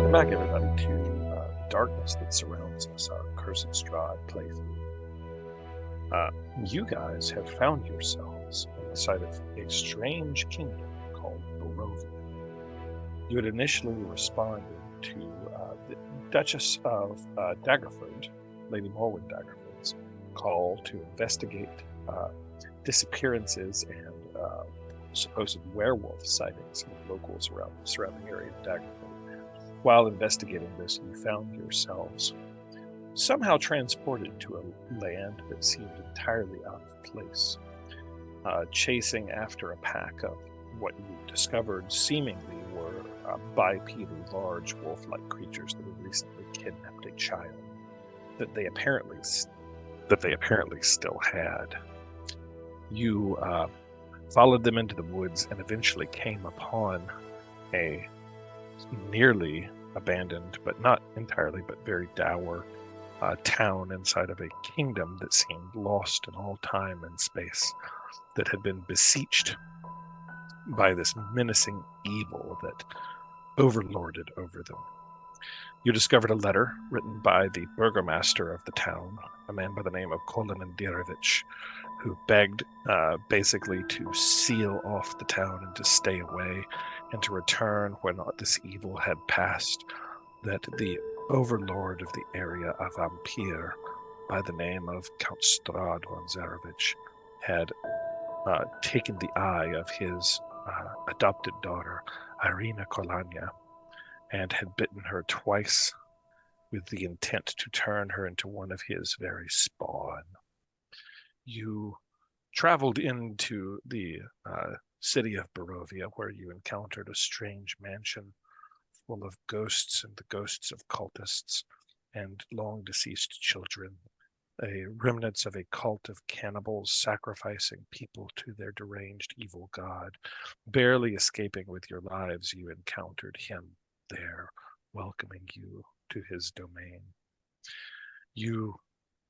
Welcome back, everybody, to Darkness That Surrounds Us, our Cursed Strahd playthrough. You guys have found yourselves on the side of a strange kingdom called Barovia. You had initially responded to the Duchess of Daggerford, Lady Morwen Daggerford's call to investigate disappearances and supposed werewolf sightings in the locals around the surrounding area of Daggerford. While investigating this, you found yourselves somehow transported to a land that seemed entirely out of place, chasing after a pack of what you discovered seemingly were bipedal, large wolf-like creatures that had recently kidnapped a child that they apparently still had. You followed them into the woods and eventually came upon a nearly abandoned, but not entirely, but very dour town inside of a kingdom that seemed lost in all time and space, that had been beseeched by this menacing evil that overlorded over them. You discovered a letter written by the burgomaster of the town, a man by the name of Kolemandirovich, who begged basically to seal off the town and to stay away and to return when this evil had passed, that the overlord of the area of Ampere, by the name of Count Strahd von Zarovich, had taken the eye of his adopted daughter, Irina Kolanya, and had bitten her twice with the intent to turn her into one of his very spawn. You traveled into the city of Barovia, where you encountered a strange mansion full of ghosts and the ghosts of cultists and long-deceased children, remnants of a cult of cannibals sacrificing people to their deranged evil god. Barely escaping with your lives, you encountered him there, welcoming you to his domain. You,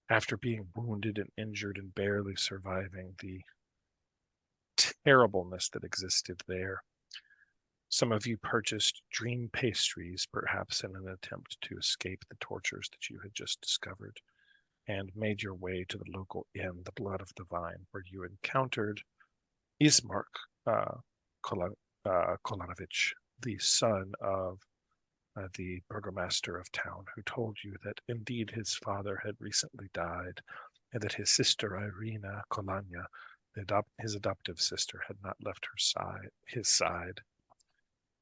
after being wounded and injured and barely surviving the terribleness that existed there, some of you purchased dream pastries, perhaps in an attempt to escape the tortures that you had just discovered, and made your way to the local inn, the Blood of the Vine, where you encountered Ismark Kolanovich, the son of the burgomaster of town, who told you that indeed his father had recently died, and that his sister Irina Kolanya, his adoptive sister, had not left his side.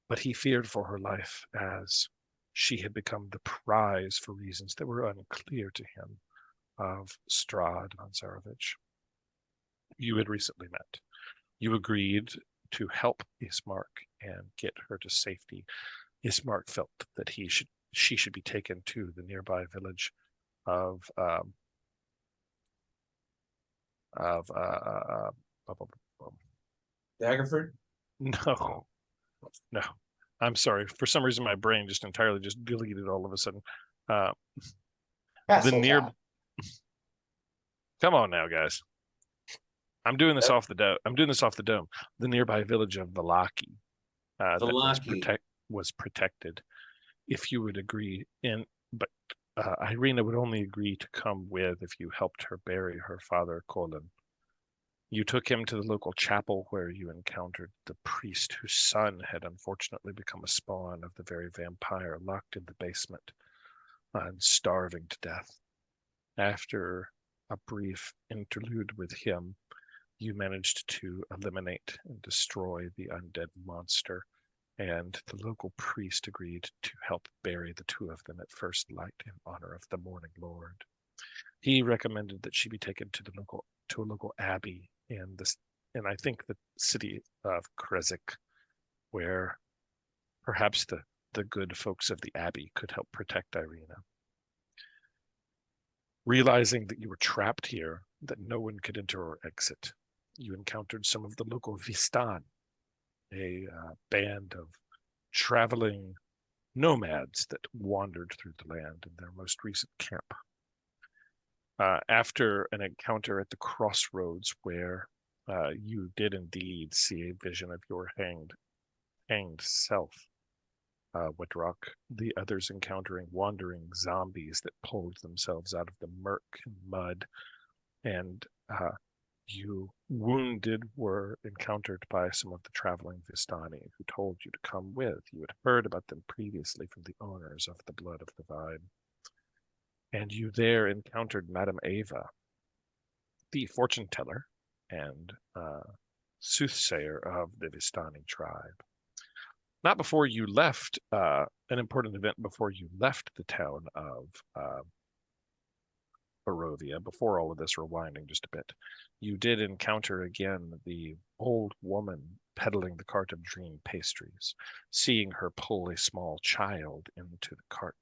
But he feared for her life, as she had become the prize, for reasons that were unclear to him, of Strahd von Zarovich. You had recently met. You agreed to help Ismark and get her to safety. Ismark felt that she should be taken to the nearby village of Daggerford? No. I'm sorry. For some reason, my brain just entirely just deleted all of a sudden. Come on now, guys. I'm doing this off the dome. The nearby village of Valaki that was protected. If you would agree, but Irina would only agree to come with if you helped her bury her father, Colin. You took him to the local chapel, where you encountered the priest whose son had unfortunately become a spawn of the very vampire locked in the basement and starving to death. After a brief interlude with him, you managed to eliminate and destroy the undead monster, and the local priest agreed to help bury the two of them at first light in honor of the Morning Lord. He recommended that she be taken to a local abbey in I think the city of Krezik, where perhaps the good folks of the abbey could help protect Irina. Realizing that you were trapped here, that no one could enter or exit, you encountered some of the local Vistan, a band of traveling nomads that wandered through the land in their most recent camp. After an encounter at the crossroads, where you did indeed see a vision of your hanged self, Woodrock, the others encountering wandering zombies that pulled themselves out of the murk and mud, and you wounded were encountered by some of the traveling Vistani who told you to come with. You had heard about them previously from the owners of the Blood of the Vine. And you there encountered Madame Ava, the fortune teller and soothsayer of the Vistani tribe. Not before you left, an important event before you left the town of Barovia, before all of this, rewinding just a bit, you did encounter again the old woman peddling the cart of dream pastries. Seeing her pull a small child into the cart,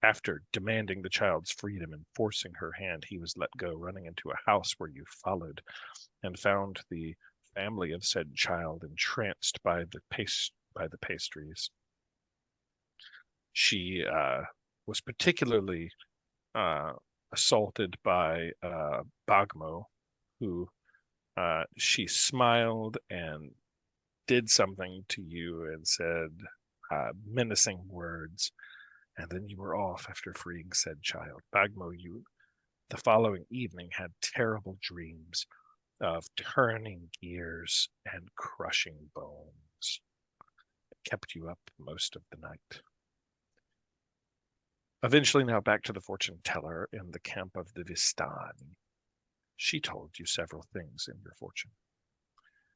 after demanding the child's freedom and forcing her hand, he was let go, running into a house where you followed and found the family of said child entranced by the pastries. She was particularly assaulted by Bagmo, who she smiled and did something to you and said menacing words, and then you were off after freeing said child. Bagmo, you the following evening had terrible dreams of turning gears and crushing bones. It kept you up most of the night. Eventually, now back to the fortune teller in the camp of the Vistani. She told you several things in your fortune.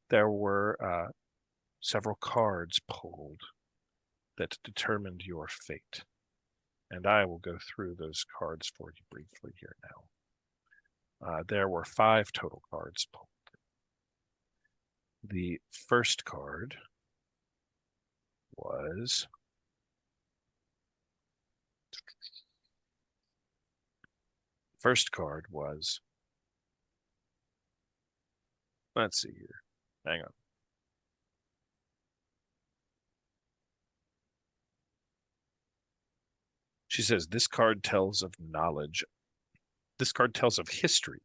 There were several cards pulled that determined your fate, and I will go through those cards for you briefly here now. There were 5 total cards pulled. The first card was let's see here. Hang on. She says, this card tells of knowledge. This card tells of history.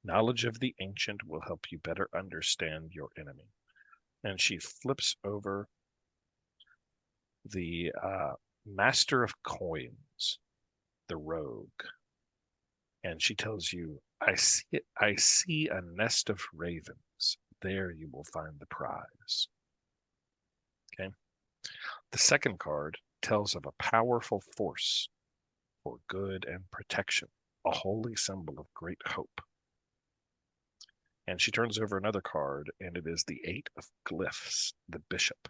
Knowledge of the ancient will help you better understand your enemy. And she flips over the Master of Coins, the Rogue. And she tells you, I see a nest of ravens. There you will find the prize. Okay. The second card tells of a powerful force for good and protection, a holy symbol of great hope. And she turns over another card, and it is the 8 of Glyphs, the Bishop.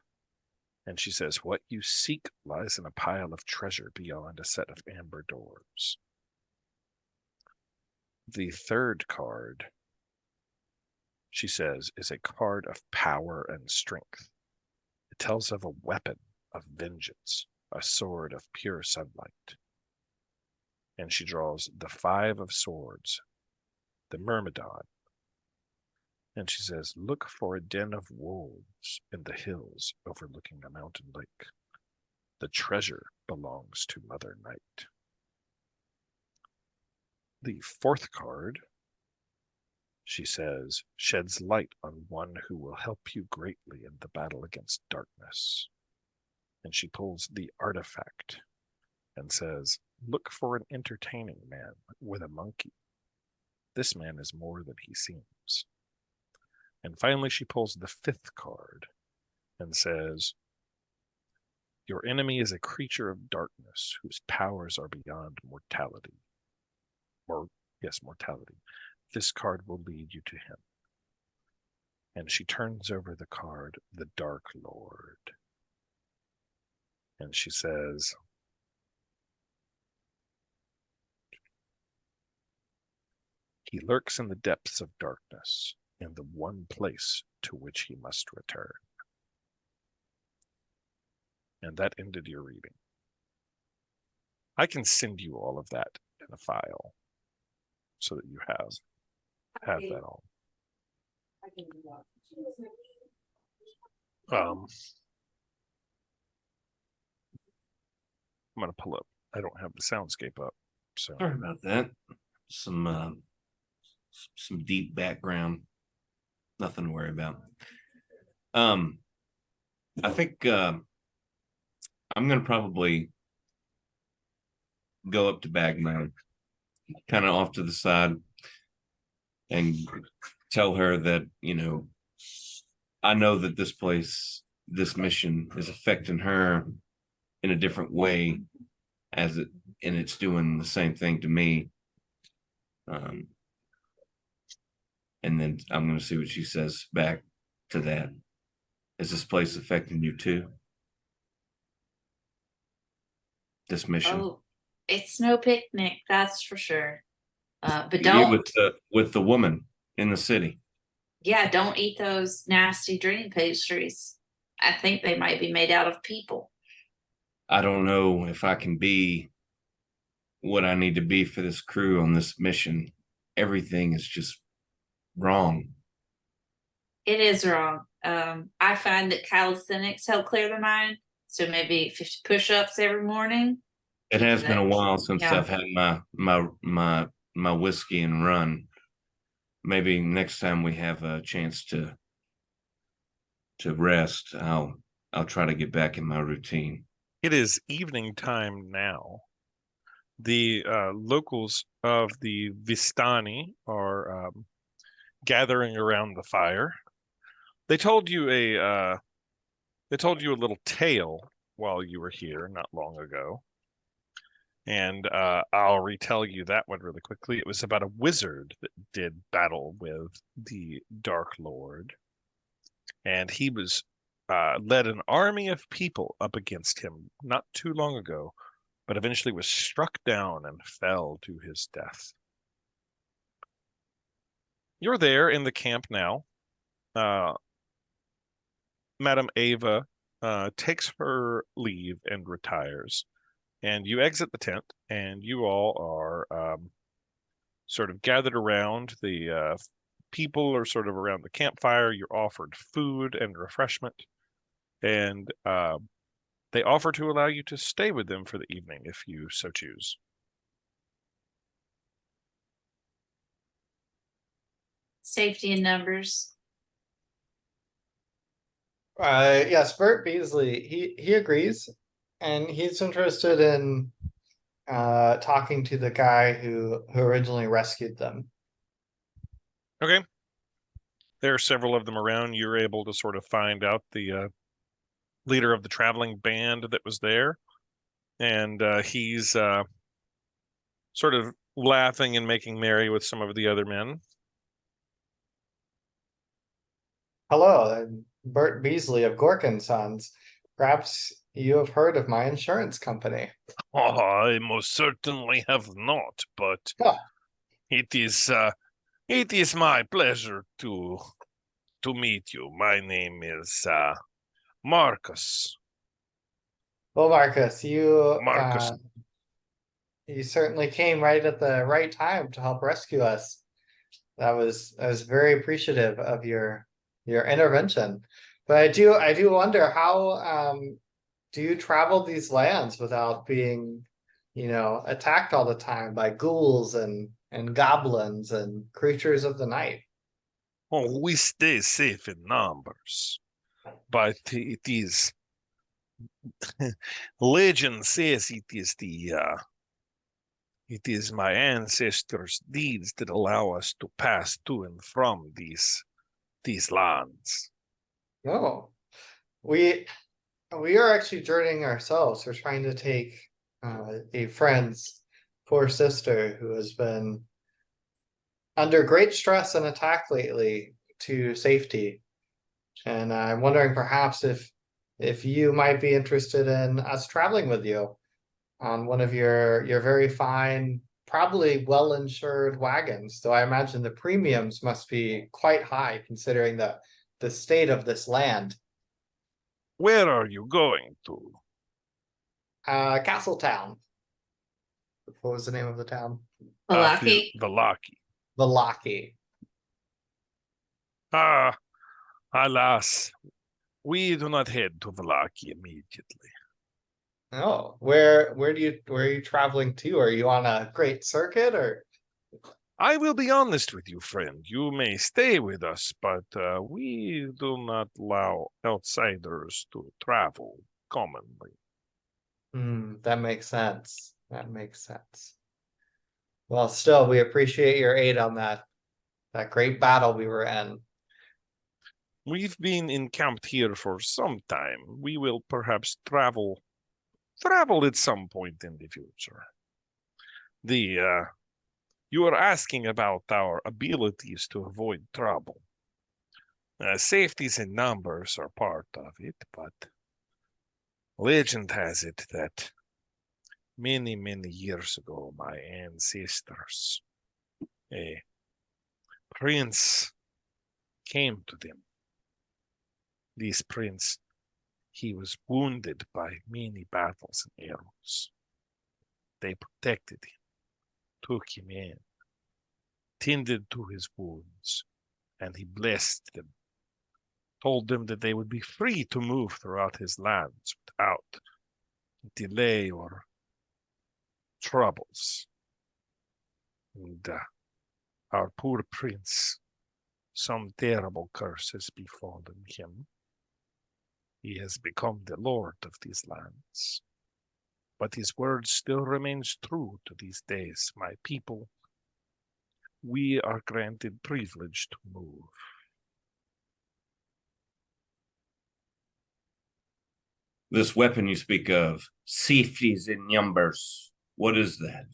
And she says, what you seek lies in a pile of treasure beyond a set of amber doors. The third card, she says, is a card of power and strength. It tells of a weapon of vengeance, a sword of pure sunlight. And she draws the 5 of Swords, the Myrmidon. And she says, look for a den of wolves in the hills overlooking a mountain lake. The treasure belongs to Mother Night. The fourth card, she says, sheds light on one who will help you greatly in the battle against darkness. And she pulls the artifact and says, look for an entertaining man with a monkey. This man is more than he seems. And finally, she pulls the 5th card and says, your enemy is a creature of darkness whose powers are beyond mortality. Mortality. This card will lead you to him. And she turns over the card, the Dark Lord. And she says, he lurks in the depths of darkness, in the one place to which he must return. And that ended your reading. I can send you all of that in a file so that you have that all. I'm going to pull up. I don't have the soundscape up. So sorry about that. Some deep background. Nothing to worry about. I think I'm gonna probably go up to Bagman, kind of off to the side, and tell her that, I know that this mission is affecting her in a different way and it's doing the same thing to me. And then I'm going to see what she says back to that. Is this place affecting you too? This mission? Oh, it's no picnic, that's for sure. But You don't, with the woman in the city. yeah, don't eat those nasty dream pastries. I think they might be made out of people. I don't know if I can be what I need to be for this crew on this mission. Everything is just wrong. It is wrong. I find that calisthenics help clear the mind. So maybe 50 push-ups every morning. It has been a while since Yeah. I've had my whiskey and run. Maybe next time we have a chance to rest, I'll try to get back in my routine. It is evening time now. The locals of the Vistani are gathering around the fire. They told you a little tale while you were here not long ago, and I'll retell you that one really quickly. It was about a wizard that did battle with the Dark Lord, and he was led an army of people up against him not too long ago, but eventually was struck down and fell to his death. You're there in the camp now. Madame Ava takes her leave and retires, and you exit the tent, and you all are sort of gathered around. The people are sort of around the campfire. You're offered food and refreshment, and they offer to allow you to stay with them for the evening if you so choose. Safety in numbers. Yes, Bert Beasley, he agrees, and he's interested in talking to the guy who originally rescued them. Okay. There are several of them around. You're able to sort of find out the leader of the traveling band that was there, and he's sort of laughing and making merry with some of the other men. Hello, I'm Bert Beasley of Gork and Sons. Perhaps you have heard of my insurance company. Oh, I most certainly have not, but Huh. it is my pleasure to meet you. My name is Marcus. Well, Marcus, Marcus. You certainly came right at the right time to help rescue us. I was very appreciative of your intervention. But I do wonder how do you travel these lands without being, attacked all the time by ghouls and goblins and creatures of the night? Oh, we stay safe in numbers, but it is legend says it is my ancestors' deeds that allow us to pass to and from these lands. No, we are actually journeying ourselves. We're trying to take a friend's poor sister who has been under great stress and attack lately to safety. And I'm wondering perhaps if you might be interested in us traveling with you on one of your very fine, probably well-insured wagons. So I imagine the premiums must be quite high considering the state of this land. Where are you going to? Castletown. What was the name of the town? Valaki. Valaki. Valaki. Ah, alas, we do not head to Valaki immediately. Oh, where are you traveling to? Are you on a great circuit or? I will be honest with you, friend. You may stay with us, but we do not allow outsiders to travel commonly. That makes sense. That makes sense. Well, still, we appreciate your aid on that great battle we were in. We've been encamped here for some time. We will perhaps travel at some point in the future. You are asking about our abilities to avoid trouble. Safeties in numbers are part of it, but legend has it that many, many years ago, my ancestors, a prince came to them. This prince, he was wounded by many battles and arrows. They protected him, took him in, tended to his wounds, and he blessed them, told them that they would be free to move throughout his lands without delay or troubles. And our poor prince, some terrible curse has befallen him. He has become the lord of these lands. But his word still remains true to these days. My people, we are granted privilege to move. This weapon you speak of, safeties in numbers. What is that?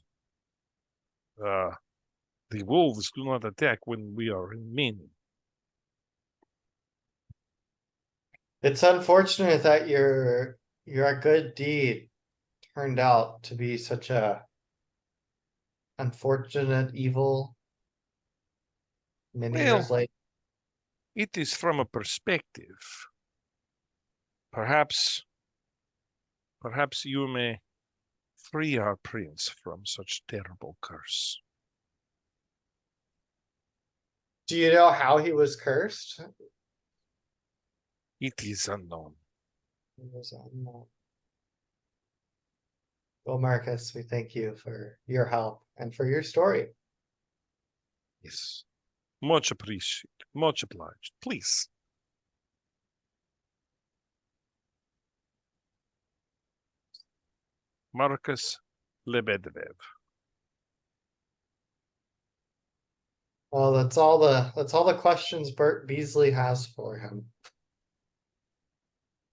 The wolves do not attack when we are in many. It's unfortunate that your good deed turned out to be such a unfortunate evil many years later. It is from a perspective. Perhaps you may free our prince from such terrible curse. Do you know how he was cursed? It is unknown. It was unknown. Well, Marcus, we thank you for your help and for your story. Yes. Much appreciated. Much obliged. Please. Marcus Lebedev. Well, that's all the questions Bert Beasley has for him.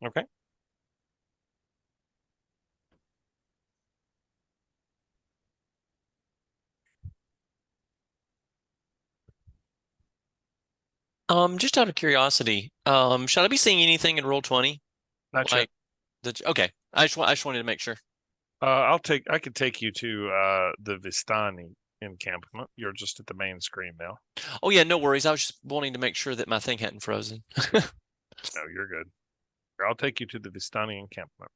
Okay. Just out of curiosity, should I be seeing anything in Roll20? Not sure. Okay. I just wanted to make sure. I could take you to the Vistani encampment. You're just at the main screen now. Oh yeah, no worries. I was just wanting to make sure that my thing hadn't frozen. No, you're good. I'll take you to the Vistani encampment.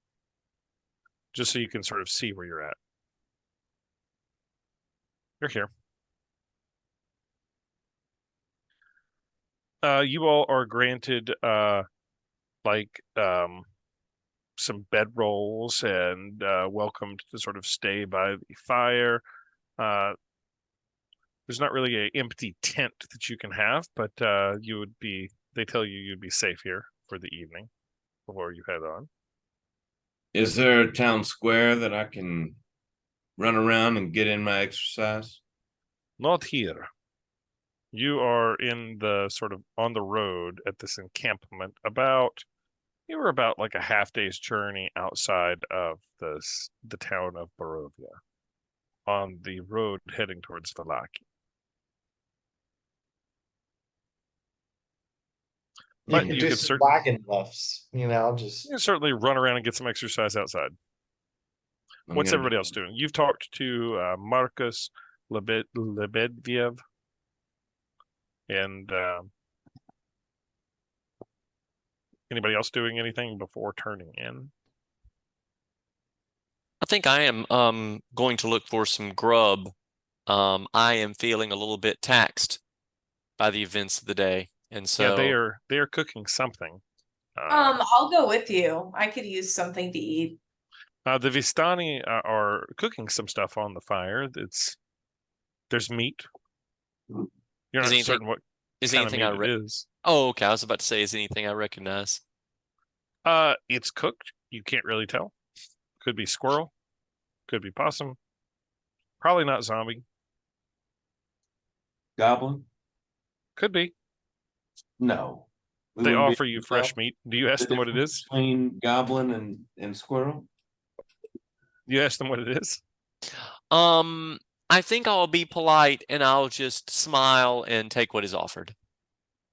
Just so you can sort of see where you're at. You're here. You all are granted some bedrolls and welcomed to sort of stay by the fire. There's not really an empty tent that you can have, but they tell you you'd be safe here for the evening before you head on. Is there a town square that I can run around and get in my exercise? Not here. You are in the sort of on the road at this encampment. You were about like a half day's journey outside of the town of Barovia, on the road heading towards Valaki. You could do some wagon lifts, just you can certainly run around and get some exercise outside. What's everybody else doing? You've talked to Marcus Lebediev and anybody else doing anything before turning in? I think I am going to look for some grub. I am feeling a little bit taxed by the events of the day. And so yeah, they are cooking something. I'll go with you. I could use something to eat. The Vistani are cooking some stuff on the fire. There's meat. You're not certain what kind of meat it is. Oh, okay. I was about to say, is anything I recognize? It's cooked. You can't really tell. Could be squirrel. Could be possum. Probably not zombie. Goblin? Could be. No. We They wouldn't be offer able you to fresh tell meat. Do you ask the them what it difference is? between goblin and squirrel? You ask them what it is? I think I'll be polite and I'll just smile and take what is offered.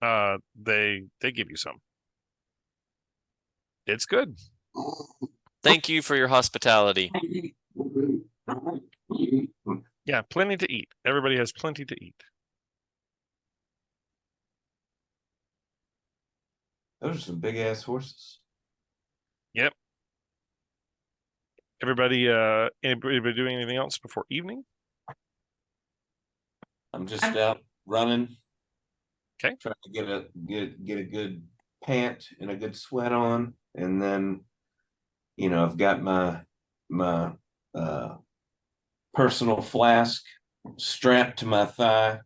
They give you some. It's good. Thank you for your hospitality. Yeah, plenty to eat. Everybody has plenty to eat. Those are some big ass horses. Yep. Anybody doing anything else before evening? I'm just out running. Okay. Trying to get a good pant and a good sweat on, and then, I've got my personal flask strapped to my thigh,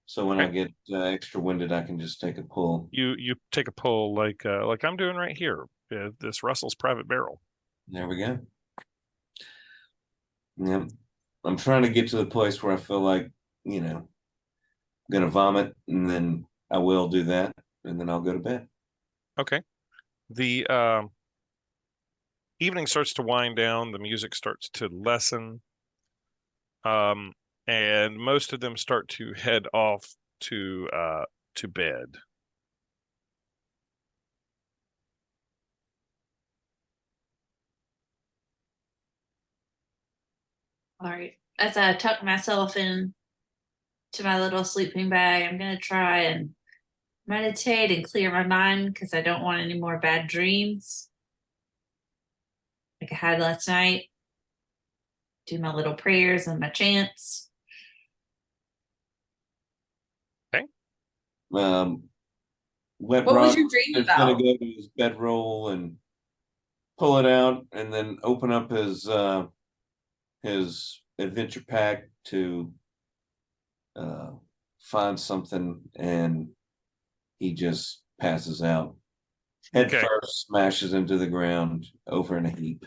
so when I get extra winded, I can just take a pull. You take a pull like I'm doing right here. This Russell's private barrel. There we go. Yep. I'm trying to get to the place where I feel like, gonna vomit, and then I will do that, and then I'll go to bed. Okay. The evening starts to wind down. The music starts to lessen. And most of them start to head off to bed. All right. As I tuck myself in to my little sleeping bag, I'm gonna try and meditate and clear my mind because I don't want any more bad dreams like I had last night. Do my little prayers and my chants. Wet What Rock was your dream is gonna about? go to his bedroll and pull it out, and then open up his adventure pack to find something, and he just passes out. Head Okay. first, smashes into the ground over in a heap.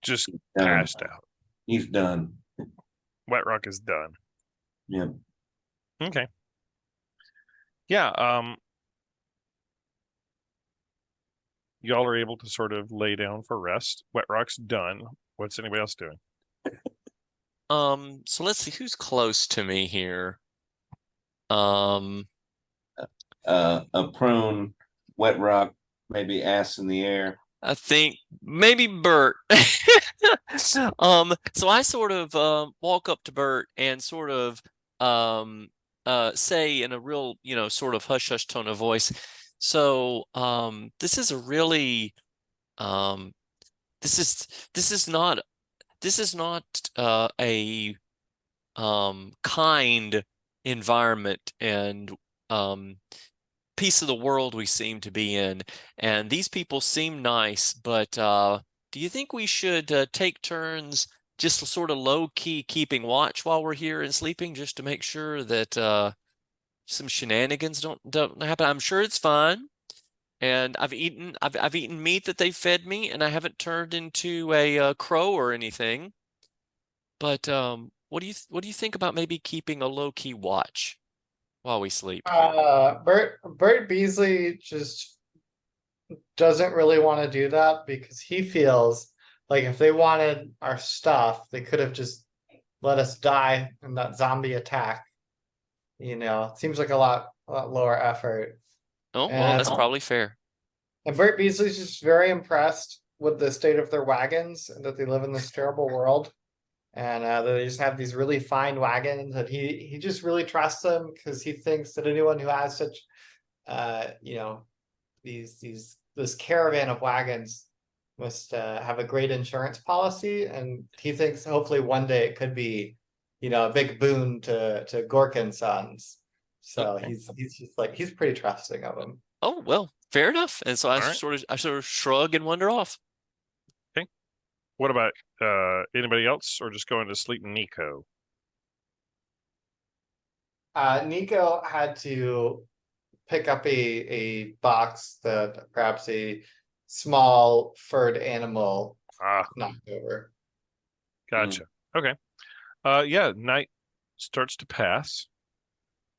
Just Done. passed out. He's done. Wet Rock is done. Yep. Okay. Yeah, y'all are able to sort of lay down for rest. Wet Rock's done. What's anybody else doing? So let's see who's close to me here. A prone Wet Rock, maybe ass in the air. I think maybe Bert. So I sort of walk up to Bert and sort of say in a real, sort of hush hush tone of voice. So this is a really this is not a kind environment and piece of the world we seem to be in, and these people seem nice, but do you think we should take turns just sort of low-key keeping watch while we're here and sleeping, just to make sure that some shenanigans don't happen? I'm sure it's fine, and I've eaten meat that they fed me, and I haven't turned into a crow or anything. But what do you think about maybe keeping a low-key watch while we sleep? Bert Beasley just doesn't really want to do that because he feels like if they wanted our stuff, they could have just let us die in that zombie attack. It seems like a lot lower effort. Oh, well, that's And- probably fair. And Bert Beasley's just very impressed with the state of their wagons and that they live in this terrible world. And that they just have these really fine wagons, and he just really trusts them because he thinks that anyone who has such, this caravan of wagons must have a great insurance policy, and he thinks hopefully one day it could be, a big boon to Gork and Sons. So Okay. he's just like he's pretty trusting of him. Oh, well, fair enough. And so I All right. sort of shrug and wander off. What about anybody else, or just going to sleep, Nico? Nico had to pick up a box that perhaps a small furred animal Ah, knocked over. gotcha. Okay. Yeah, night starts to pass,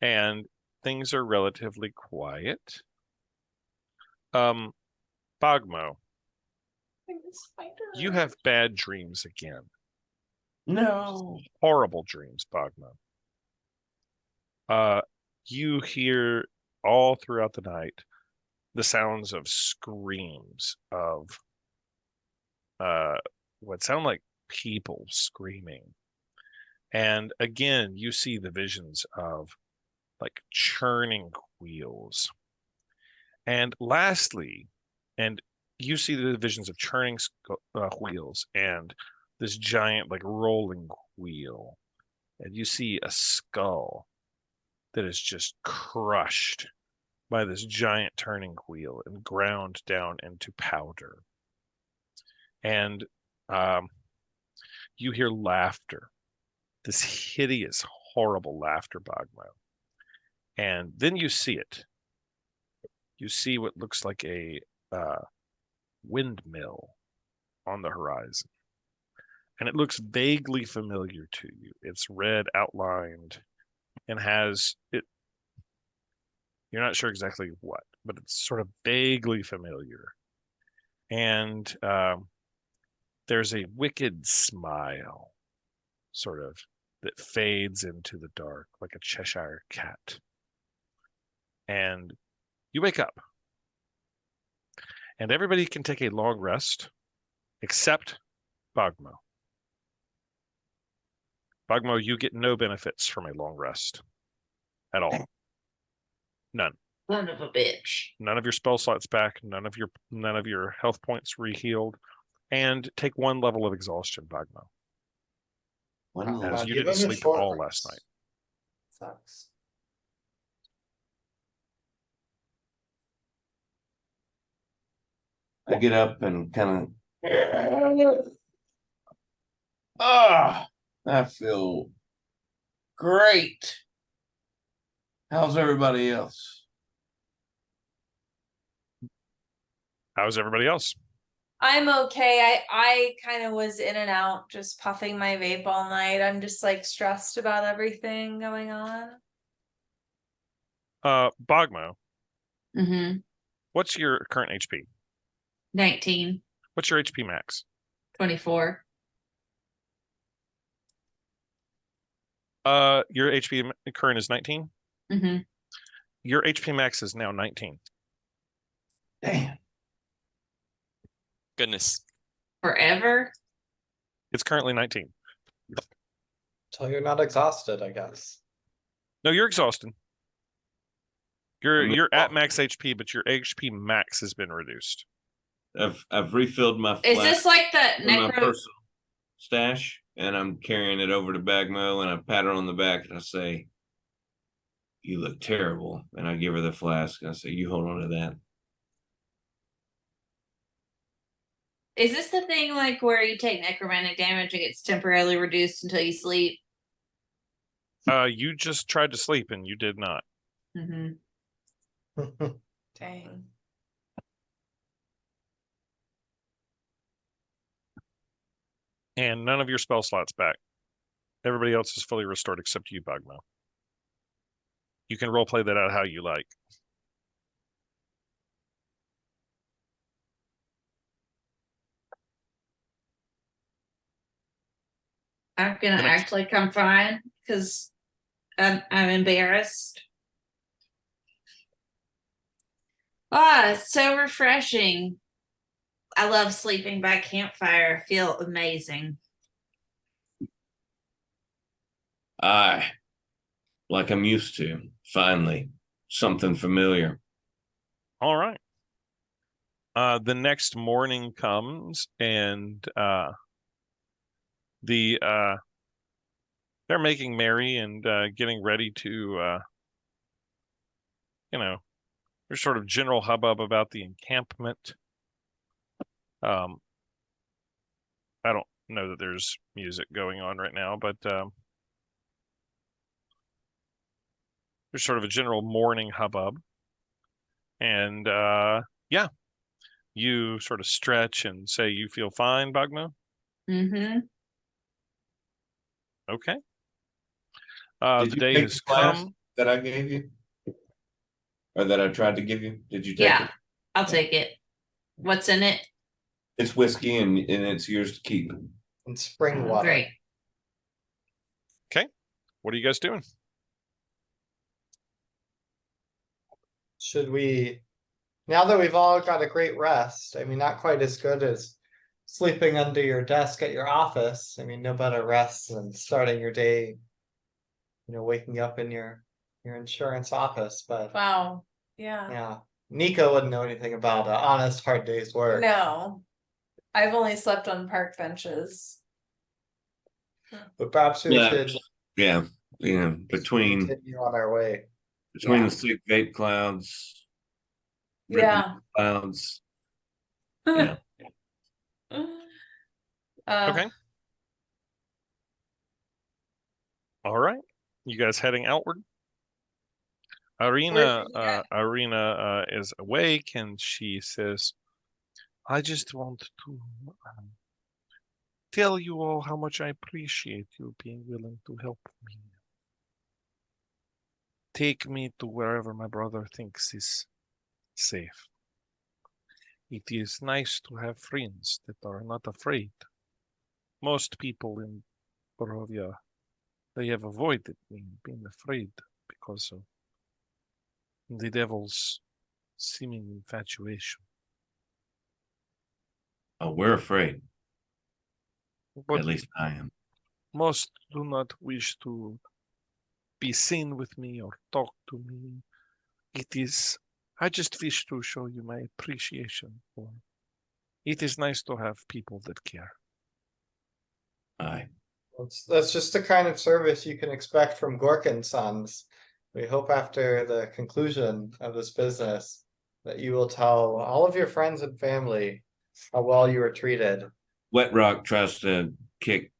and things are relatively quiet. Bogmo, you have bad dreams again. No. Horrible dreams, Bogmo. You hear all throughout the night the sounds of screams of what sound like people screaming. And again, you see the visions of like churning wheels. And lastly, and you see the visions of churning wheels and this giant like rolling wheel. And you see a skull that is just crushed by this giant turning wheel and ground down into powder. And you hear laughter, this hideous, horrible laughter, Bogmo. And then you see it. You see what looks like a windmill on the horizon. And it looks vaguely familiar to you. It's red outlined and has it. You're not sure exactly what, but it's sort of vaguely familiar. And there's a wicked smile, sort of, that fades into the dark like a Cheshire cat. And you wake up. And everybody can take a long rest, except Bogmo. Bogmo, you get no benefits from a long rest at all. None. Son of a bitch. None of your spell slots back. None of your health points rehealed, and take 1 level of exhaustion, Bogmo, as you didn't sleep at all last night. Sucks. I get up and kind of. I feel great. How's everybody else? How's everybody else? I'm okay. I kind of was in and out, just puffing my vape all night. I'm just like stressed about everything going on. Bogmo, Mm-hmm. what's your current HP? 19, What's your HP max? 24. Your HP current is 19? Mm-hmm. Your HP max is now 19. Damn. Goodness. Forever? It's currently 19. Till you're not exhausted, I guess. No, you're exhausted. You're at max HP, but your HP max has been reduced. I've refilled my Is flask this like the in my necro? personal stash, and I'm carrying it over to Bagmo, and I pat her on the back and I say, "You look terrible." And I give her the flask and I say, "You hold on to that." Is this the thing like where you take necromantic damage and gets temporarily reduced until you sleep? You just tried to sleep and you did not. Mm-hmm. Dang. And none of your spell slots back. Everybody else is fully restored except you, Bogmo. You can roleplay that out how you like. I'm gonna act like I'm fine because I'm embarrassed. It's so refreshing. I love sleeping by campfire. I feel amazing. Like I'm used to. Finally, something familiar. All right. The next morning comes and they're making merry and getting ready to there's sort of general hubbub about the encampment. I don't know that there's music going on right now, but there's sort of a general morning hubbub. And yeah, You sort of stretch and say you feel fine, Bagmo? Mm-hmm. Okay. Did The you day take has the class come. that I gave you? Or that I tried to give you? Did you take Yeah, it? I'll take it. What's in it? It's whiskey and it's yours to keep. And spring Oh, water. great. Okay. What are you guys doing? Should we, now that we've all got a great rest, I mean, not quite as good as sleeping under your desk at your office. I mean, no better rest than starting your day, waking up in your insurance office, but Wow. Yeah. yeah. Nico wouldn't know anything about an honest, hard day's work. No. I've only slept on park benches. But perhaps we should Yeah, between continue on our way. the sick vape clouds, ripping Yeah. clouds. Yeah. Okay. All right. You guys heading outward? Irina is awake and she says, I just want to tell you all how much I appreciate you being willing to help me. Take me to wherever my brother thinks is safe. It is nice to have friends that are not afraid. Most people in Barovia, they have avoided me being afraid because of the devil's seeming infatuation. Oh, we're afraid. But At least I am. most do not wish to be seen with me or talk to me. I just wish to show you my appreciation for it is nice to have people that care. Aye. That's just the kind of service you can expect from Gorkin Sons. We hope after the conclusion of this business that you will tell all of your friends and family how well you were treated. Wet Rock tries to kick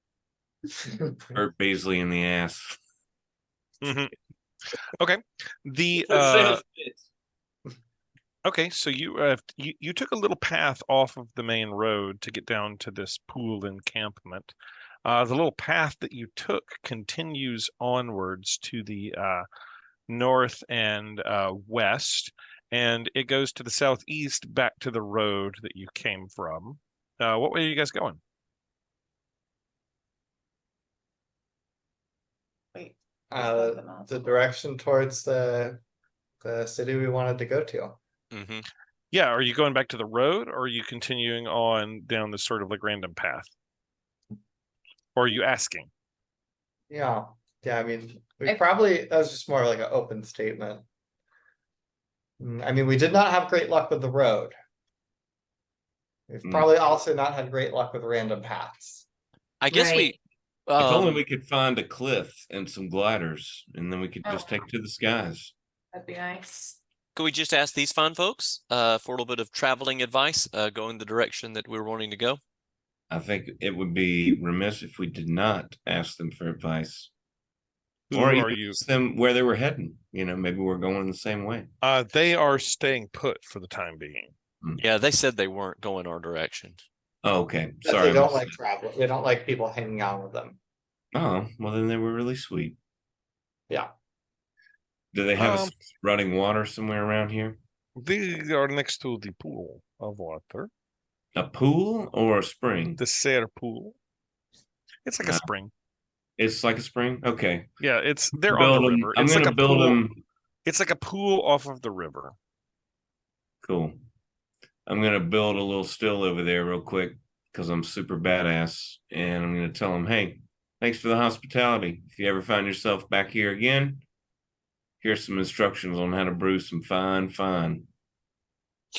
Bert Beasley in the ass. Mm-hmm. Okay. Okay, so you took a little path off of the main road to get down to this pool encampment. The little path that you took continues onwards to the north and west, and it goes to the southeast back to the road that you came from. What way are you guys going? Wait. The direction towards the city we wanted to go to. Mm-hmm. Yeah, are you going back to the road, or are you continuing on down this sort of like random path? Or are you asking? Yeah, I mean, that was just more like an open statement. I mean, we did not have great luck with the road. We've probably also not had great luck with random paths. I guess Right. If only we could find a cliff and some gliders, and then we could just take to the skies. That'd be nice. Could we just ask these fine folks for a little bit of traveling advice, going the direction that we're wanting to go? I think it would be remiss if we did not ask them for advice. Or even ask them where they were heading. Maybe we're going the same way. They are staying put for the time being. Yeah, they said they weren't going our direction. Oh, okay. Sorry. They don't like travel. They don't like people hanging out with them. Oh, well, then they were really sweet. Yeah. Do they have running water somewhere around here? They are next to the pool of water. A pool or a spring? The Ser pool. It's like a spring. It's like a spring? Okay. Yeah, they're on the river. I'm going to build them. It's like a pool off of the river. Cool. I'm going to build a little still over there real quick because I'm super badass. And I'm going to tell them, hey, thanks for the hospitality. If you ever find yourself back here again, here's some instructions on how to brew some fine.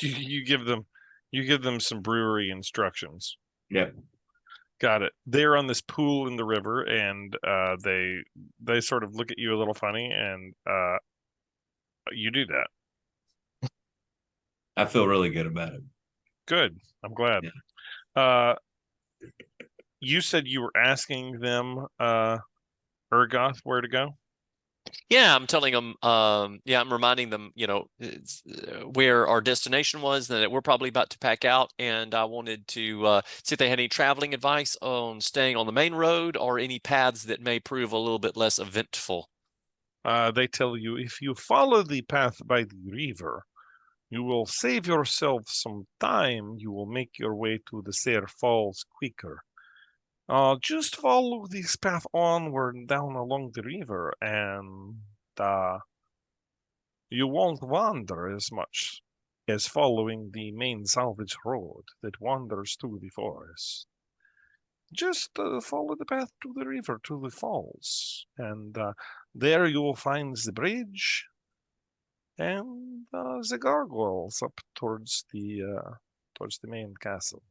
You give them some brewery instructions. Yep. Got it. They're on this pool in the river, and they sort of look at you a little funny, and you do that. I feel really good about it. Good. I'm glad. Yeah. You said you were asking them, Urgoth, where to go? Yeah, I'm telling them, yeah, I'm reminding them, where our destination was, and that we're probably about to pack out. And I wanted to see if they had any traveling advice on staying on the main road or any paths that may prove a little bit less eventful. They tell you if you follow the path by the river, you will save yourself some time. You will make your way to the Sayre Falls quicker. Just follow this path onward down along the river, and you won't wander as much as following the main salvage road that wanders through the forest. Just follow the path to the river, to the falls, and there you will find the bridge and the gargoyles up towards the main castle.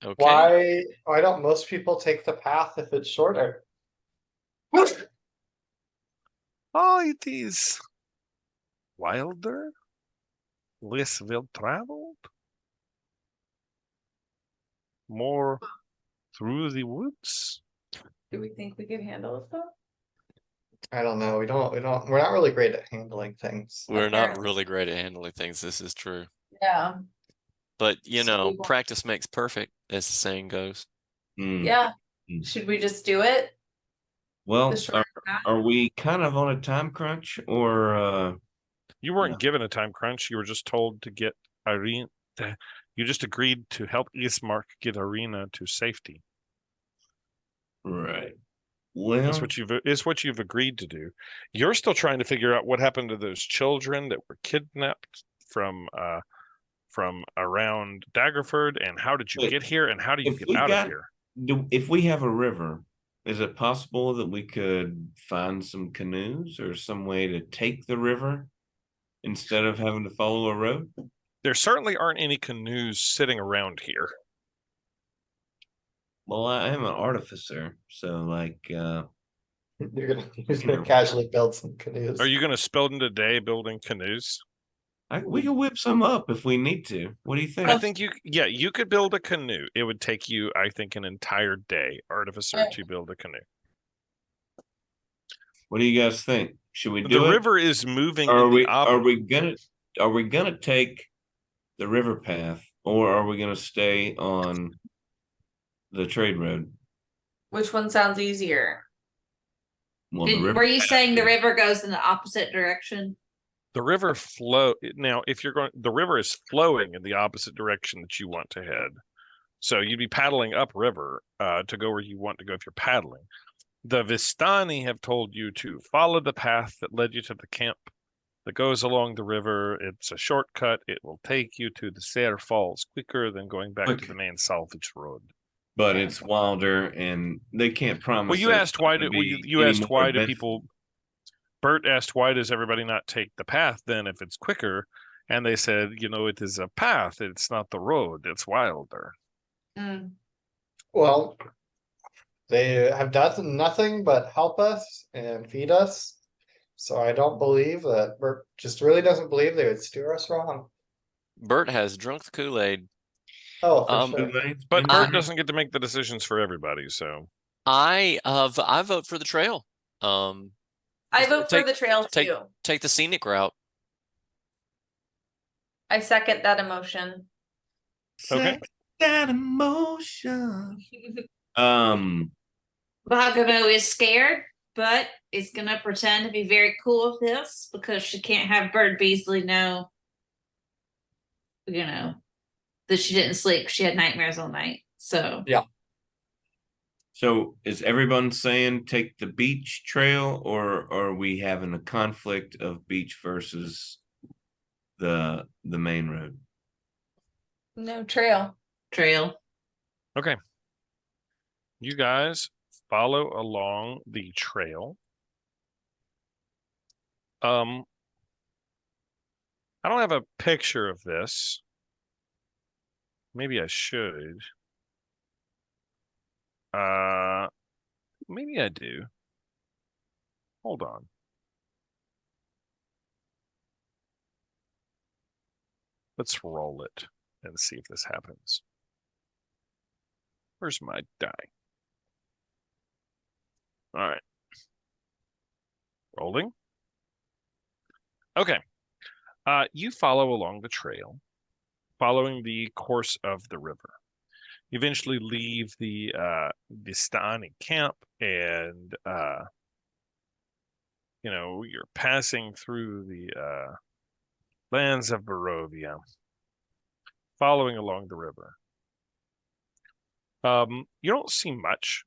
Okay. Why don't most people take the path if it's shorter? Oh, it is wilder, less well traveled, more through the woods. Do we think we could handle it though? I don't know. We're not really great at handling things. We're not Apparently. really great at handling things. This is true. Yeah. But, So we want- practice makes perfect, as the saying goes. Mm. Yeah. Mm. Should we just do it? Well, The short path? are we kind of on a time crunch, or You weren't Yeah. given a time crunch. You were just told to get Irene. You just agreed to help Ismark get Irina to safety. right? It's Well, what you've agreed to do. You're still trying to figure out what happened to those children that were kidnapped from around Daggerford, and how did you Wait, get here, and how do you if get we out got- of here? if we have a river, is it possible that we could find some canoes or some way to take the river instead of having to follow a road? There certainly aren't any canoes sitting around here. Well, I am an artificer, so You're You gonna know. casually build some canoes. Are you going to spend a day building canoes? we can whip some up if we need to. What do you think? I think you could build a canoe. It would take you, I think, an entire day, artificer, to build a canoe. What do you guys think? Should we The do it? river is moving Or in the are we gonna take the river path, or are we gonna stay on the trade road? Which one sounds easier? Well, the river Were you path saying the is- river goes in the opposite direction? The river flow now. If you're going, the river is flowing in the opposite direction that you want to head. So you'd be paddling upriver to go where you want to go if you're paddling. The Vistani have told you to follow the path that led you to the camp that goes along the river. It's a shortcut. It will take you to the Sayre Falls quicker than going back to Okay. the main salvage road. But it's wilder, and they can't promise. Well, you that asked it's why gonna do well, be you any asked more why do eventful. people? Bert asked why does everybody not take the path then if it's quicker, and they said it is a path. It's not the road. It's wilder. Mm. Well, they have done nothing but help us and feed us. So I don't believe that Bert just really doesn't believe they would steer us wrong. Bert has drunk the Kool-Aid. Oh, for Um, sure. But I- Bert doesn't get to make the decisions for everybody. So I vote for the trail. I vote for Take- the trail take- too. Take the scenic route. I second that emotion. Okay. That emotion. Bahagamo is scared, but is gonna pretend to be very cool with this because she can't have Bird Beasley know, that she didn't sleep. She had nightmares all night. So So is everyone saying take the beach trail, or are we having a conflict of beach versus the main road? No trail. trail. you guys follow along the trail. I don't have a picture of this. Maybe I should. Maybe I do. Hold on. Let's roll it and see if this happens. Where's my die? All right. rolling. Okay. You follow along the trail, following the course of the river. You eventually leave the Vistani camp, and you're passing through the lands of Barovia, following along the river. You don't see much.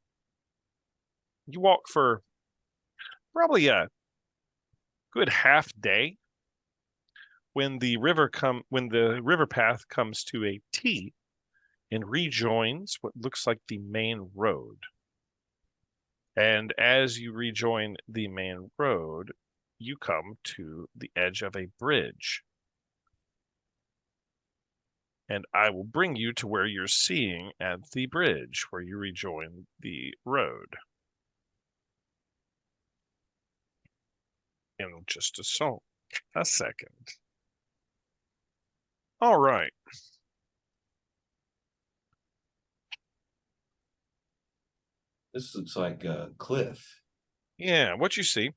You walk for probably a good half day when the river path comes to a T and rejoins what looks like the main road. And as you rejoin the main road, you come to the edge of a bridge. And I will bring you to where you're seeing at the bridge, where you rejoin the road. In just a second. All right. This looks like a cliff. Yeah, what you see.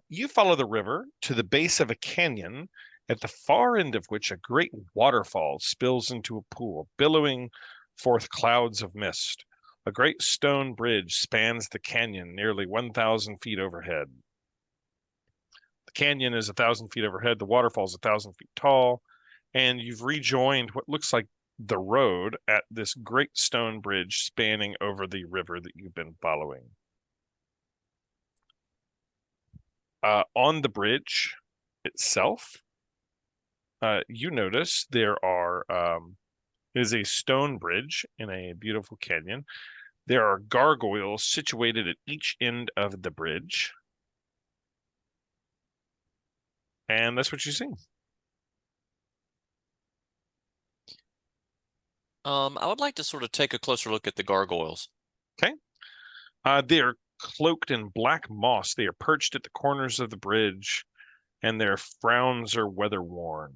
You follow the river to the base of a canyon, at the far end of which a great waterfall spills into a pool, billowing forth clouds of mist. A great stone bridge spans the canyon nearly 1,000 feet overhead. The canyon is 1,000 feet overhead. The waterfall is 1,000 feet tall, and you've rejoined what looks like the road at this great stone bridge spanning over the river that you've been following. On the bridge itself, you notice there is a stone bridge in a beautiful canyon. There are gargoyles situated at each end of the bridge. And that's what you see. I would like to sort of take a closer look at the gargoyles. Okay. They are cloaked in black moss. They are perched at the corners of the bridge, and their frowns are weather-worn.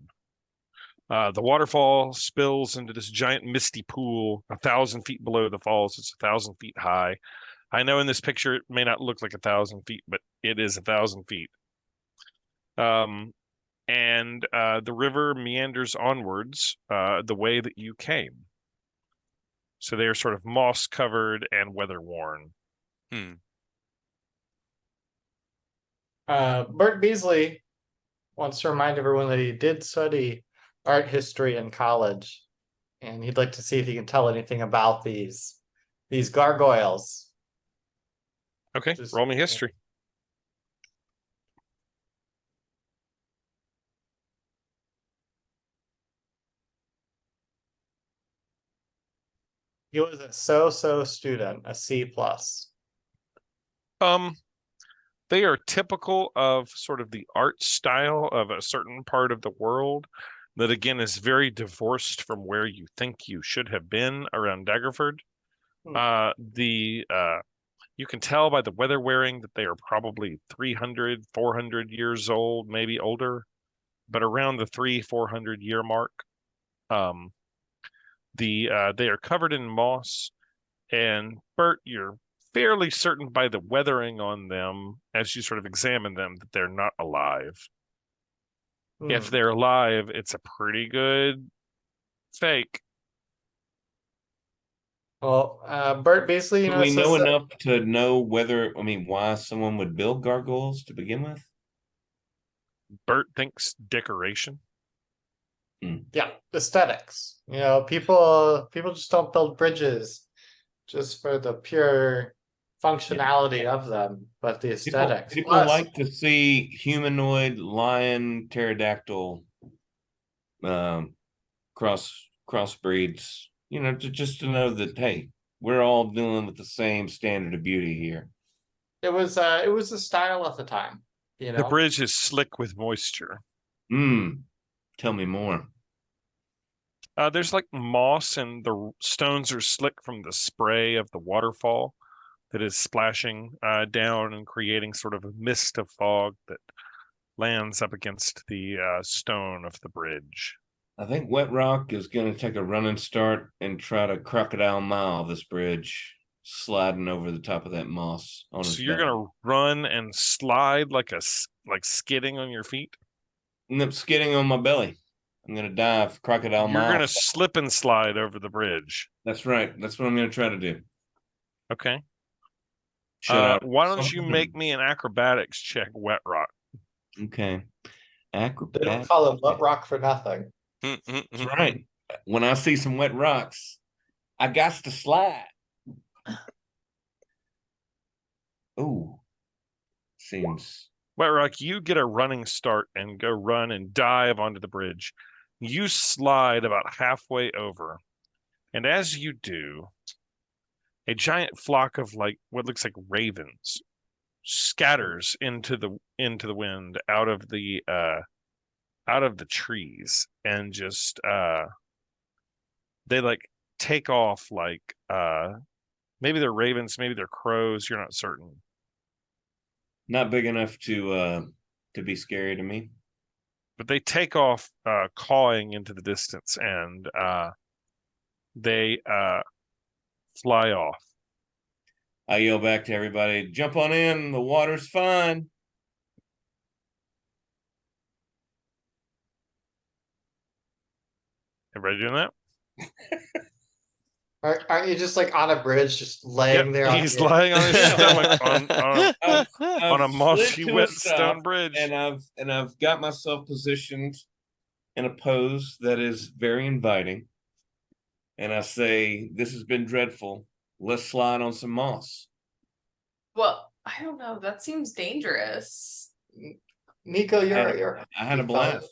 The waterfall spills into this giant misty pool 1,000 feet below the falls. It's 1,000 feet high. I know in this picture it may not look like 1,000 feet, but it is 1,000 feet. And the river meanders onwards the way that you came. So they are sort of moss-covered and weather-worn. Bert Beasley wants to remind everyone that he did study art history in college, and he'd like to see if he can tell anything about these gargoyles. Okay, roll me history. He was a so-so student, a C+. They are typical of sort of the art style of a certain part of the world that, again, is very divorced from where you think you should have been around Daggerford. You can tell by the weather wearing that they are probably 300, 400 years old, maybe older, but around the 300-400 year mark. They are covered in moss, and Bert, you're fairly certain by the weathering on them, as you sort of examine them, that they're not alive. If they're alive, it's a pretty good fake. Well, Bert Beasley, Do we know enough to know why someone would build gargoyles to begin with? Bert thinks decoration. Yeah, aesthetics. People just don't build bridges just for the pure functionality of them, but the aesthetics. People like to see humanoid, lion, pterodactyl crossbreeds, just to know that, hey, we're all dealing with the same standard of beauty here. It was a style at the time. The bridge is slick with moisture. Tell me more. There's like moss, and the stones are slick from the spray of the waterfall that is splashing down and creating sort of a mist of fog that lands up against the stone of the bridge. I think Wet Rock is going to take a running start and try to crocodile mile this bridge. sliding over the top of that moss on his So you're belly. gonna run and slide like like skidding on your feet. End up skidding on my belly. I'm gonna dive crocodile You're mile. gonna slip and slide over the bridge. That's right. That's what I'm gonna try to do. Okay. Should I? Why don't you make me an acrobatics check, Wet Rock? Okay. They don't Acrobat. call him Wet Rock for nothing. That's right. When I see some wet rocks, I got to slide. Ooh. Seems. Wet Rock, you get a running start and go run and dive onto the bridge. You slide about halfway over, and as you do, a giant flock of like what looks like ravens scatters into the wind out of the trees, and just they like take off like maybe they're ravens, maybe they're crows, you're not certain. Not big enough to be scary to me. But they take off cawing into the distance, and they fly off. I yell back to everybody, jump on in, the water's fine. Everybody doing that? Aren't you just like on a bridge, just laying there? He's lying on his stomach I've on a slid mossy, to a wet stop, stone bridge. and I've got myself positioned in a pose that is very inviting. And I say, this has been dreadful. Let's slide on some moss. Well, I don't know. That seems dangerous. Nico, I had a blast.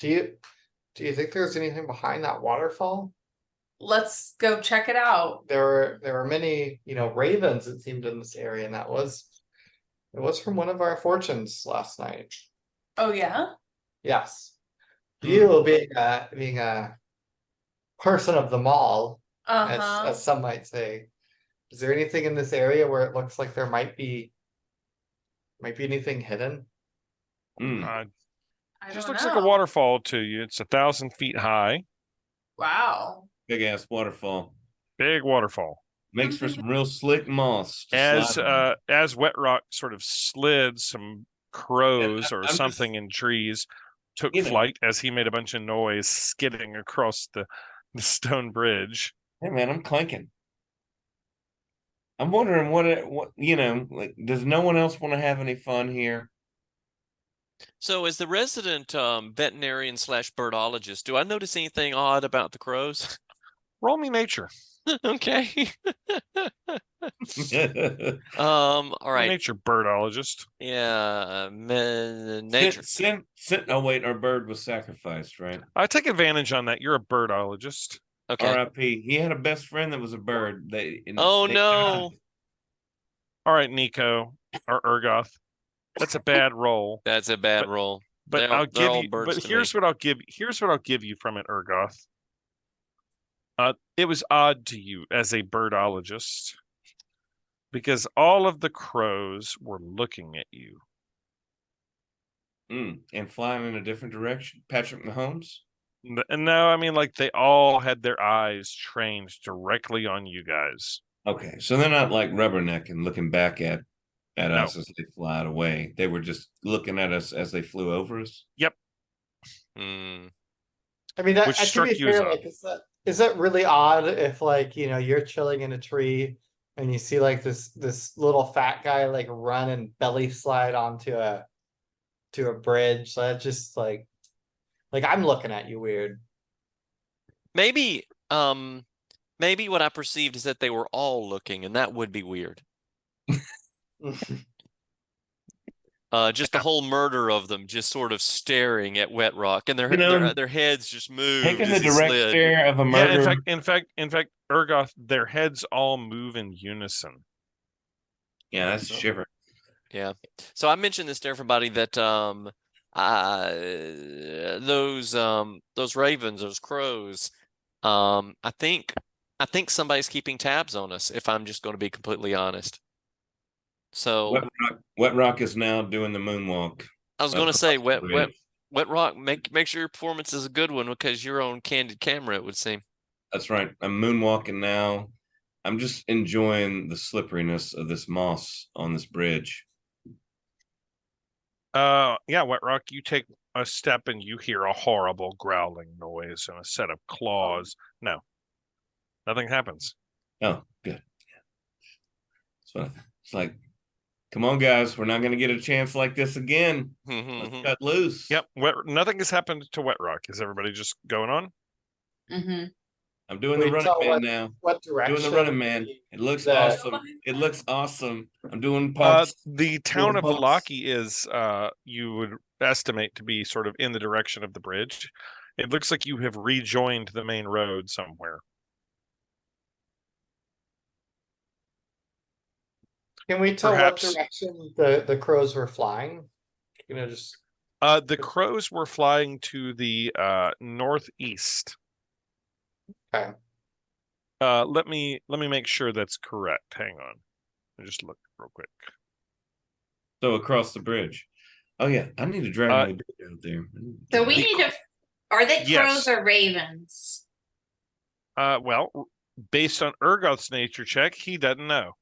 Do you think there's anything behind that waterfall? Let's go check it out. There were many, ravens, it seemed, in this area, and it was from one of our fortunes last night. Oh yeah? Yes. You being a person of the mall, as some might say. Is there anything in this area where it looks like there might be anything hidden? Just looks like a waterfall to you. It's 1,000 feet high. Wow. Big ass waterfall. Big waterfall. Makes for some real slick moss. As Wet Rock sort of slid, some crows or something in trees took flight as he made a bunch of noise skidding across the stone bridge. Hey man, I'm clanking. I'm wondering what like, does no one else want to have any fun here? So as the resident veterinarian / birdologist, do I notice anything odd about the crows? Roll me nature. Okay. All right. Nature birdologist. Yeah, nature. Oh wait, our bird was sacrificed, right? I take advantage on that. You're a birdologist. Okay. R.I.P. He had a best friend that was a bird. No. All right, Nico or Urgoth. That's a bad roll. That's a bad roll. But I'll give you. But here's what I'll give. Here's what I'll give you from it, Urgoth. It was odd to you as a birdologist because all of the crows were looking at you. And flying in a different direction. Patrick Mahomes? No, I mean, like they all had their eyes trained directly on you guys. Okay, so they're not like rubbernecking, looking back at us as they fly away. They were just looking at us as they flew over us. Yep. I mean, that, which to struck be you fair, as like, is that really odd if, like, you're chilling in a tree and you see like this little fat guy like run and belly slide onto a bridge? So that's just like I'm looking at you weird. Maybe what I perceived is that they were all looking, and that would be weird. Just the whole murder of them, just sort of staring at Wet Rock, and their heads just moved. Taking the direct stare of a murder. Yeah, in fact, Urgoth, their heads all move in unison. Yeah, that's a shiver. Yeah. So I mentioned this to everybody that those ravens, those crows, I think somebody's keeping tabs on us, if I'm just going to be completely honest. So Wet Rock is now doing the moonwalk. I was going to say, Wet Rock, make sure your performance is a good one because you're on candid camera, it would seem. That's right. I'm moonwalking now. I'm just enjoying the slipperiness of this moss on this bridge. Yeah, Wet Rock, you take a step and you hear a horrible growling noise and a set of claws. No, nothing happens. Oh, good. So it's like, come on, guys, we're not going to get a chance like this again. Let's cut loose. Yep, nothing has happened to Wet Rock. Is everybody just going on? Mm-hmm. I'm doing We the running tell man now. What Doing direction? the running man. It looks that- awesome. It looks awesome. I'm doing pumps. The town of pumps. Valaki is, you would estimate to be sort of in the direction of the bridge. It looks like you have rejoined the main road somewhere. Can we tell Perhaps- what direction the crows were flying? Just The crows were flying to the northeast. Okay. Let me make sure that's correct. Hang on. I just look real quick. So across the bridge. Oh yeah, I need to drag my bridge out there. So we need to. Are they crows Yes. or ravens? Well, based on Urgoth's nature check, he doesn't know.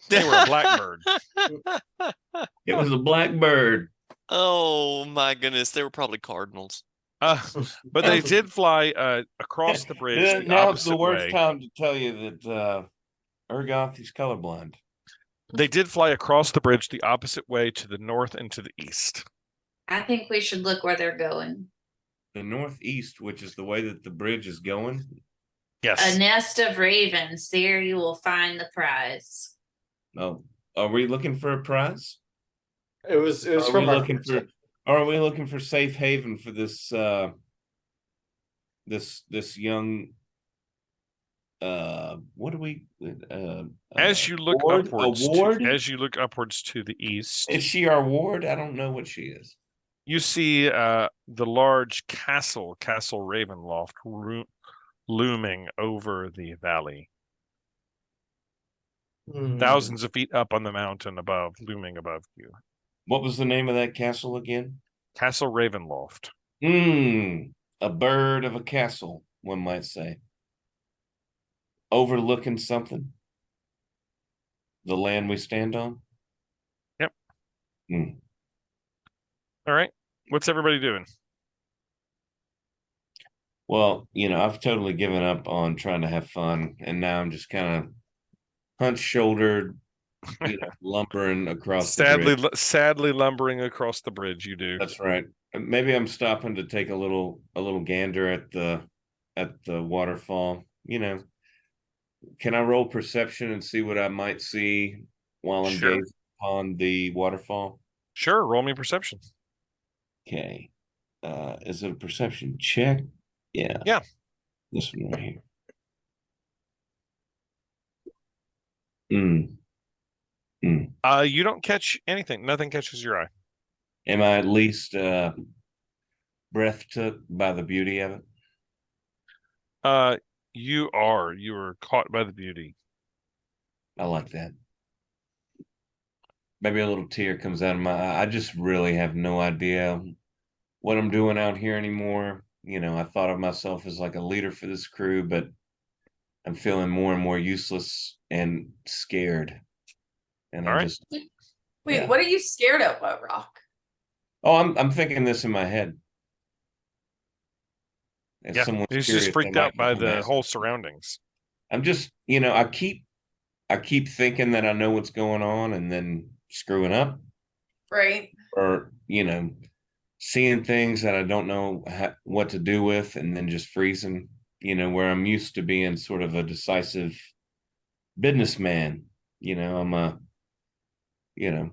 They were a blackbird. It was a blackbird. Oh my goodness, they were probably cardinals. But they did fly across the bridge the Now's the opposite worst way. time to tell you that Urgoth is colorblind. They did fly across the bridge the opposite way to the north and to the east. I think we should look where they're going. The northeast, which is the way that the bridge is going. Yes. A nest of ravens. There you will find the prize. Oh, are we looking for a prize? it was Are we from our looking for? Are we looking for safe haven for this? This young. What do we? As you look ward? upwards, A ward? as you look upwards to the east, Is she our ward? I don't know what she is. you see the large Castle Ravenloft, looming over the valley. Thousands of feet up on the mountain above, looming above you. What was the name of that castle again? Castle Ravenloft. A bird of a castle, one might say. Overlooking something. The land we stand on. Yep. Hmm. All right. What's everybody doing? Well, I've totally given up on trying to have fun, and now I'm just kind of hunch-shouldered, lumbering across the bridge. Sadly lumbering across the bridge. You do. That's right. Maybe I'm stopping to take a little gander at the waterfall. Can I roll perception and see what I might see while I'm Sure. gazing upon the waterfall? Sure. Roll me perception. Okay. Is it a perception check? Yeah. Yeah. This one right here. You don't catch anything. Nothing catches your eye. Am I at least breath took by the beauty of it? You are caught by the beauty. I like that. Maybe a little tear comes out of my eye. I just really have no idea what I'm doing out here anymore. I thought of myself as like a leader for this crew, but I'm feeling more and more useless and scared. And All I right. just Wait, Yeah. what are you scared of, Wet Rock? Oh, I'm thinking this in my head. If Yeah. someone's He's curious, just they freaked might out by come the ask. whole surroundings. I'm just, I keep thinking that I know what's going on and then screwing up, Right. or seeing things that I don't know what to do with, and then just freezing. Where I'm used to being sort of a decisive businessman. I'm a, Yeah.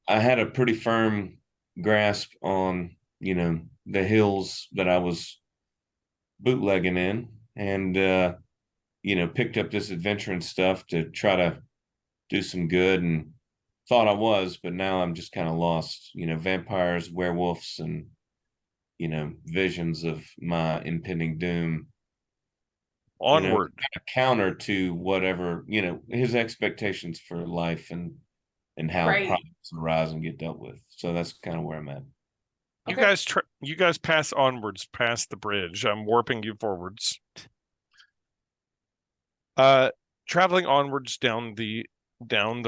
I had a pretty firm grasp on, the hills that I was bootlegging in, and picked up this adventuring stuff to try to do some good, and thought I was, but now I'm just kind of lost. Vampires, werewolves, and visions of my impending doom. Onward. Counter to whatever his expectations for life and how Right. problems arise and get dealt with. So that's kind of where I'm at. Okay. You guys pass onwards past the bridge. I'm warping you forwards. traveling onwards down the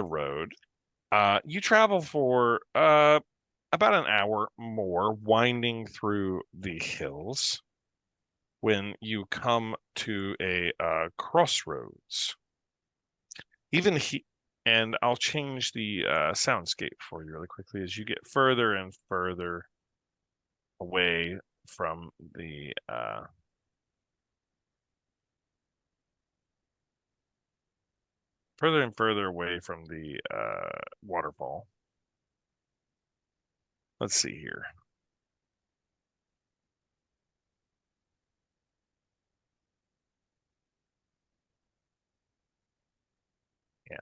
road. You travel for about an hour more, winding through the hills, when you come to a crossroads. And I'll change the soundscape for you really quickly as you get further and further away from the waterfall. Let's see here. Yeah.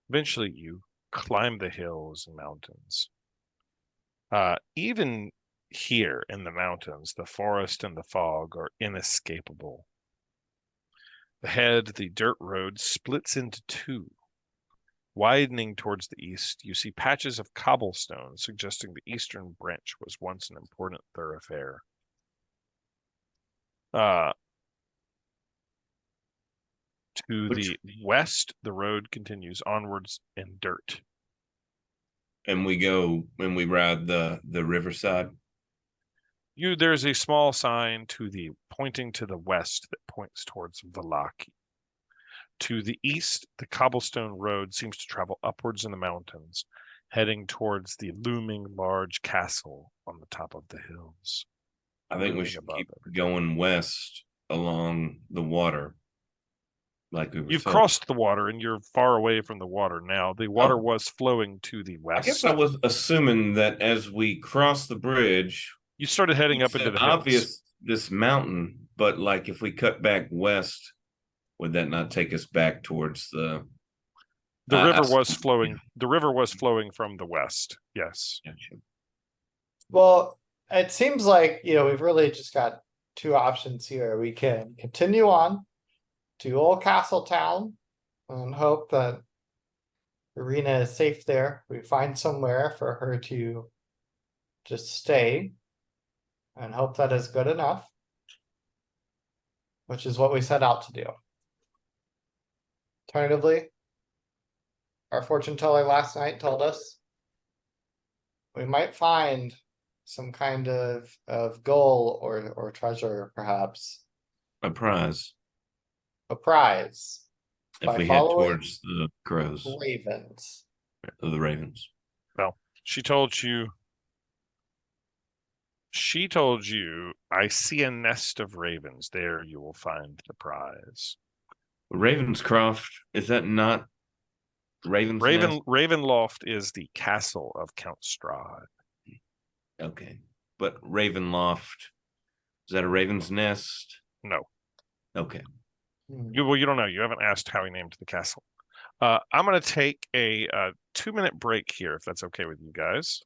Eventually you climb the hills and mountains. Even here in the mountains, the forest and the fog are inescapable. Ahead, the dirt road splits into two. Widening towards the east, you see patches of cobblestone, suggesting the eastern branch was once an important thoroughfare. To the west, the road continues onwards in dirt. And we ride the riverside. There's a small sign pointing to the west that points towards Vallaki. To the east, the cobblestone road seems to travel upwards in the mountains, heading towards the looming large castle on the top of the hills. I think we should keep going west along the water. Like we were You've saying. crossed the water and you're far away from the water now. The water was flowing to the west. I guess I was assuming that as we crossed the bridge, you started heading up into the hills. This mountain, but like if we cut back west, would that not take us back towards the river was flowing? The river was flowing from the west. Yes. Well, it seems like, we've really just got two options here. We can continue on to Old Castle Town and hope that Irina is safe there. We find somewhere for her to just stay and hope that is good enough, which is what we set out to do. Alternatively, our fortune teller last night told us we might find some kind of goal or treasure, perhaps. A prize. A prize. If we head towards the crows. Ravens. The ravens. Well, she told you, I see a nest of ravens. There you will find the prize. Ravenscroft, is that not Raven's Nest? Ravenloft is the castle of Count Strahd. Okay. But Ravenloft, is that a raven's nest? No. Okay. You don't know. You haven't asked how he named the castle. I'm going to take a 2-minute break here, if that's okay with you guys.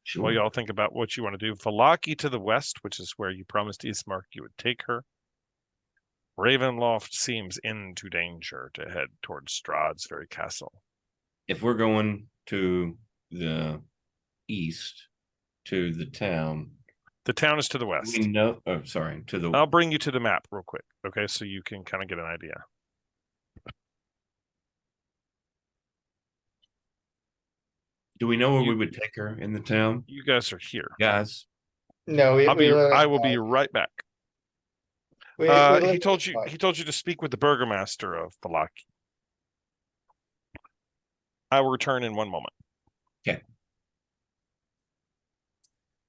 Sure. While y'all think about what you want to do. Vallaki to the west, which is where you promised Ismark you would take her. Ravenloft seems into danger to head towards Strahd's very castle. If we're going to the east, to the town. The town is to the west. We know. Oh, sorry. I'll bring you to the map real quick, okay? So you can kind of get an idea. Do we know where we would take her in the town? You guys are here. Guys. No, I will be right back. He told you to speak with the burgomaster of Vallaki. I will return in one moment. Okay.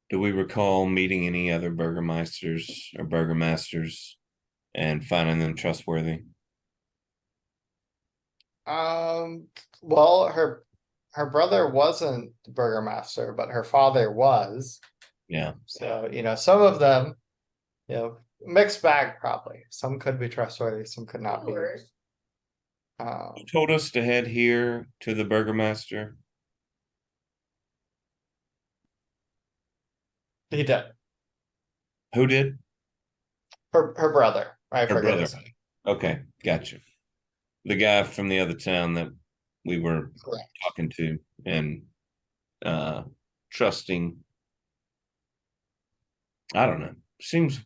Do we recall meeting any other burgomasters and finding them trustworthy? Well, her brother wasn't the burgomaster, but her father was. Yeah. So, some of them, mixed bag probably. Some could be trustworthy, some could not be. He told us to head here to the burgomaster. He did. Who did? Her brother. I Her forget brother. his name. Okay, gotcha. The guy from the other town that we were Correct. talking to and trusting. I don't know. Seems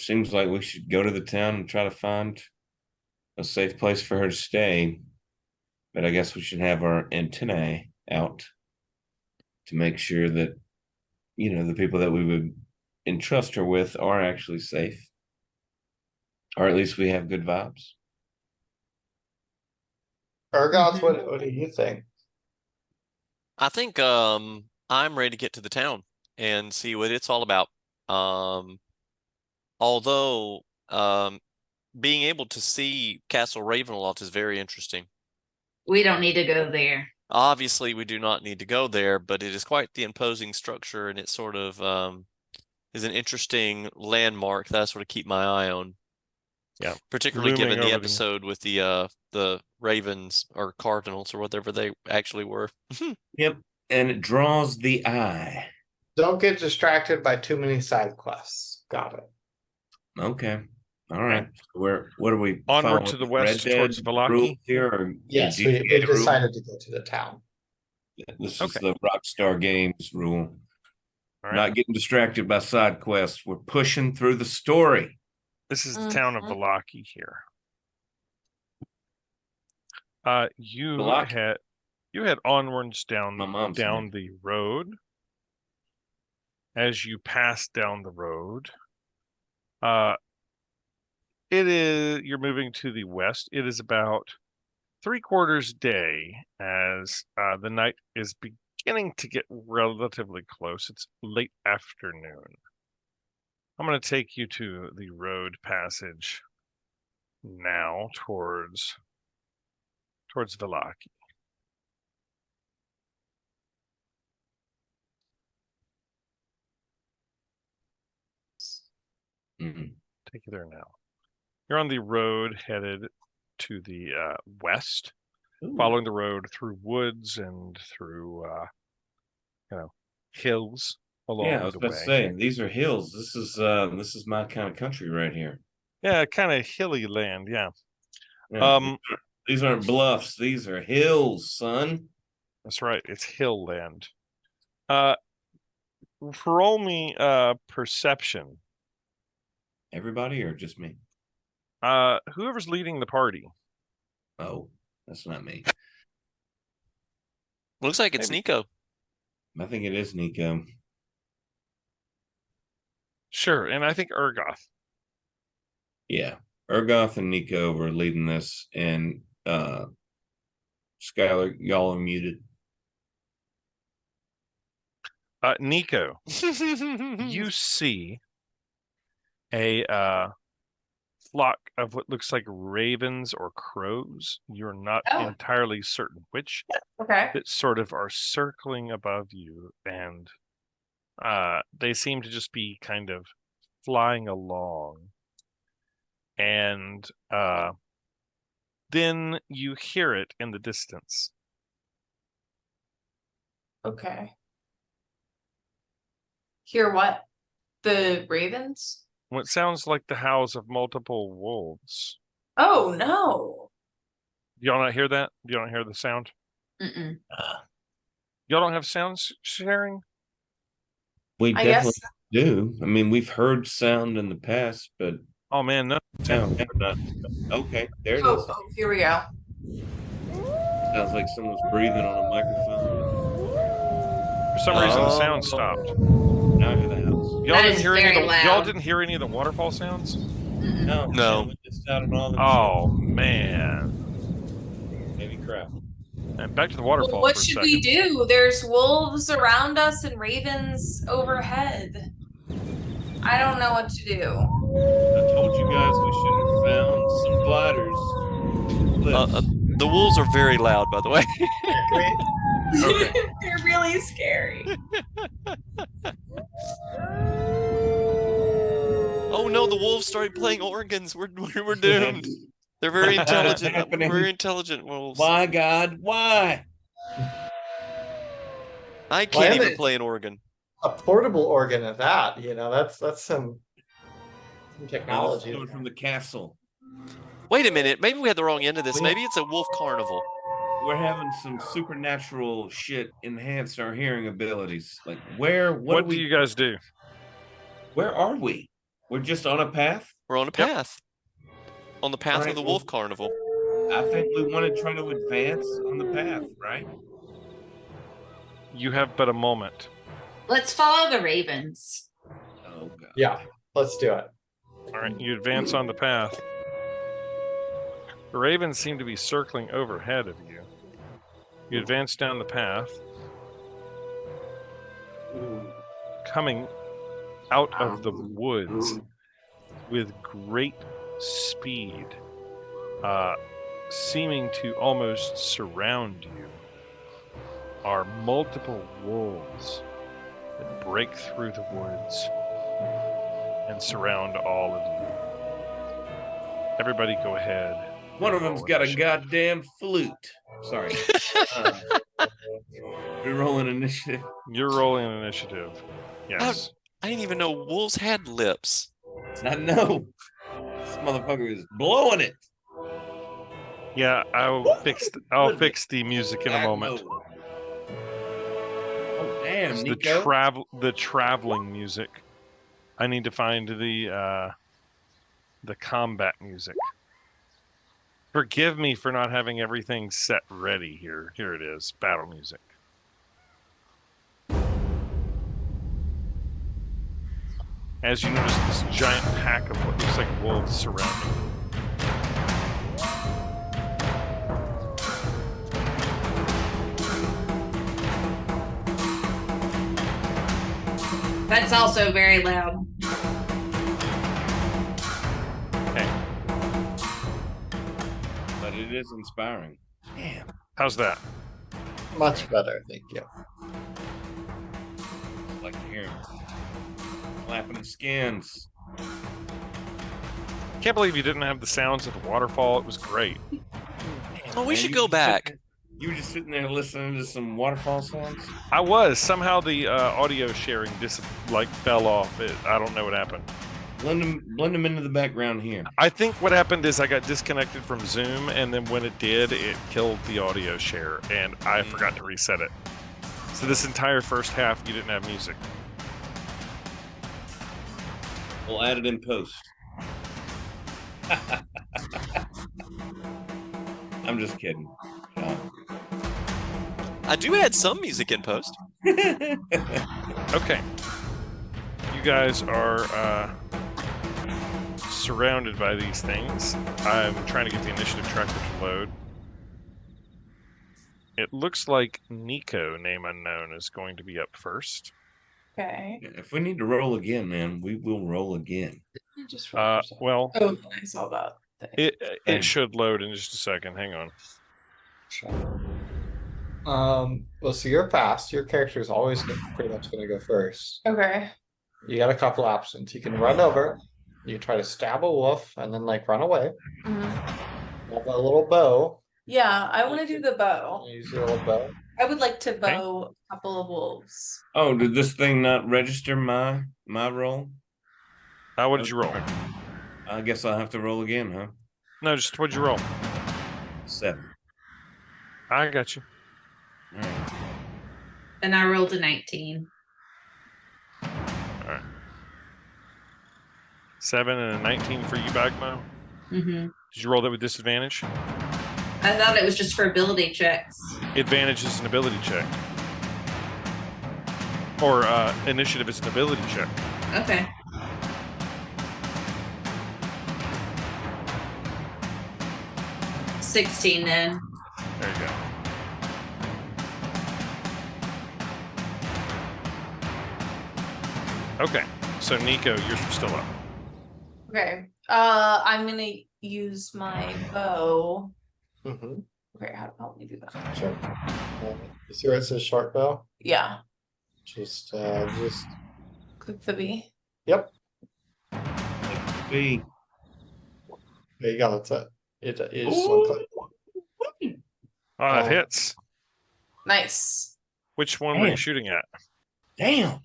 seems like we should go to the town and try to find a safe place for her to stay. But I guess we should have our antennae out to make sure that, the people that we would entrust her with are actually safe. Or at least we have good vibes. Ergoth, what do you think? I think I'm ready to get to the town and see what it's all about. Although being able to see Castle Ravenloft is very interesting. We don't need to go there. Obviously, we do not need to go there, but it is quite the imposing structure, and it sort of is an interesting landmark that I sort of keep my eye on. Yeah, particularly looming given the over episode with the Ravens or Cardinals or whatever they actually were. Yep, and it draws the eye. Don't get distracted by too many side quests. Got it. Okay. All right. What are we Onward following? to the Red west Dead towards Vallaki? rules here, or Yes, we GTA rules? decided to go to the town. This is Okay. the Rockstar Games rule. All right. Not getting distracted by side quests. We're pushing through the story. This is the town of Mhm. Vallaki here. You Vallaki. had onwards down My mom's name. the road. As you pass down the road, you're moving to the west. It is about 3/4 day as the night is beginning to get relatively close. It's late afternoon. I'm going to take you to the road passage now towards Vallaki. Mhm. Take you there now. You're on the road headed to the west, Ooh. following the road through woods and through hills along Yeah, I was the about way. to say, these are hills. This is my kind of country right here. Yeah, kind of hilly land. Yeah. Yeah, these aren't bluffs. These are hills, son. That's right. It's hill land. Roll me perception. Everybody or just me? Whoever's leading the party. Oh, that's not me. Looks like it's Maybe. Nico. I think it is Nico. Sure, and I think Ergoth. Yeah, Ergoth and Nico were leading this, and Skylar, y'all are muted. Nico, you see a flock of what looks like ravens or crows. You're not Oh. entirely certain which, Okay. that sort of are circling above you, and they seem to just be kind of flying along. And then you hear it in the distance. Okay. Hear what? The ravens? What sounds like the howls of multiple wolves. Oh no. Y'all not hear that? You don't hear the sound? Mm-mm. Y'all don't have sound sharing? We I definitely guess do. I mean, we've heard sound in the past, but Oh man, no. sound not. Okay, there it is. oh, here we go. Sounds like someone's breathing on a microphone. For some reason the sound stopped. Now I hear the house. Y'all That didn't is hear any of very the y'all loud. didn't hear any of the waterfall sounds? Mm-mm. No, No. we missed out on all the Oh man. heavy crap. And back to the waterfall Well, what for a should second. we do? There's wolves around us and ravens overhead. I don't know what to do. I told you guys we should have found some gliders. The wolves are very loud, by the way. Okay. They're really scary. Oh no, the wolves started playing organs. We're doomed. They're very intelligent. Happening. Very intelligent wolves. Why, God? Why? I Why can't are even they- play an organ. A portable organ at that, that's some technology. Coming from the castle. Wait a minute. Maybe we had the wrong end of this. Maybe it's a wolf carnival. We're having some supernatural shit enhance our hearing abilities. Like, what What do you guys do? where are we? We're just on a path. We're on a Yep. path. On the path of Alright, the well- Wolf Carnival. I think we want to try to advance on the path, right? You have but a moment. Let's follow the ravens. Oh god. Yeah, let's do it. All right, you advance on the path. The ravens seem to be circling overhead of you. You advance down the path, coming out of the woods with great speed, seeming to almost surround you, are multiple wolves that break through the woods and surround all of you. Everybody go ahead. One of them's got a goddamn flute. Sorry. We're rolling initiative. You're rolling an initiative. Yes. I didn't even know wolves had lips. I know. This motherfucker is blowing it. Yeah, I'll fix the music in a moment. Oh damn, It's Nico. the traveling music. I need to find the combat music. Forgive me for not having everything set ready here. Here it is, battle music. As you notice, this giant pack of what looks like wolves surrounding you. That's also very loud. Okay, But it is inspiring. Damn. how's that? Much better, thank you. I like to hear him. Flapping the skins. Can't believe you didn't have the sounds of the waterfall. It was great. Oh, we Man, should you go just back. You were just sitting there listening to some waterfall sounds. I was somehow the audio sharing fell off. I don't know what happened. Blend them into the background here. I think what happened is I got disconnected from Zoom, and then when it did, it killed the audio share, and I forgot to reset it. So this entire first half, you didn't have music. We'll add it in post. I'm just kidding. I do add some music in post. Okay. You guys are surrounded by these things. I'm trying to get the initiative tracker to load. It looks like Nico, name unknown, is going to be up first. Okay. If we need to roll again, man, we will roll again. Just Well, oh, I saw that. it should load in just a second. Hang on. Well, so you're fast. Your character is always pretty much going to go first. Okay. You got a couple options. You can run over. You can try to stab a wolf and then run away. Mhm. You have a little bow. Yeah, I want to do the bow. Use your little bow. I would like to bow a couple of wolves. Oh, did this thing not register my roll? What did you roll? I guess I'll have to roll again, huh? No, just what'd you roll? 7. I got you. All right. And I rolled a 19. 7 and a 19 for you, Bagmo. Mm-hmm. Did you roll that with disadvantage? I thought it was just for ability checks. Advantage is an ability check. Or initiative is an ability check. Okay. $16 then. There you go. Okay, so Nico, you're still up. Okay. I'm gonna use my bow. Mm-hmm. Okay, how help me do that? Sure. You see where it says short bow? Yeah. Just Click the B. yep. B. There you go. That's it. It is one click. Oh, that hits. Nice. Which one were you Damn. shooting at? Damn.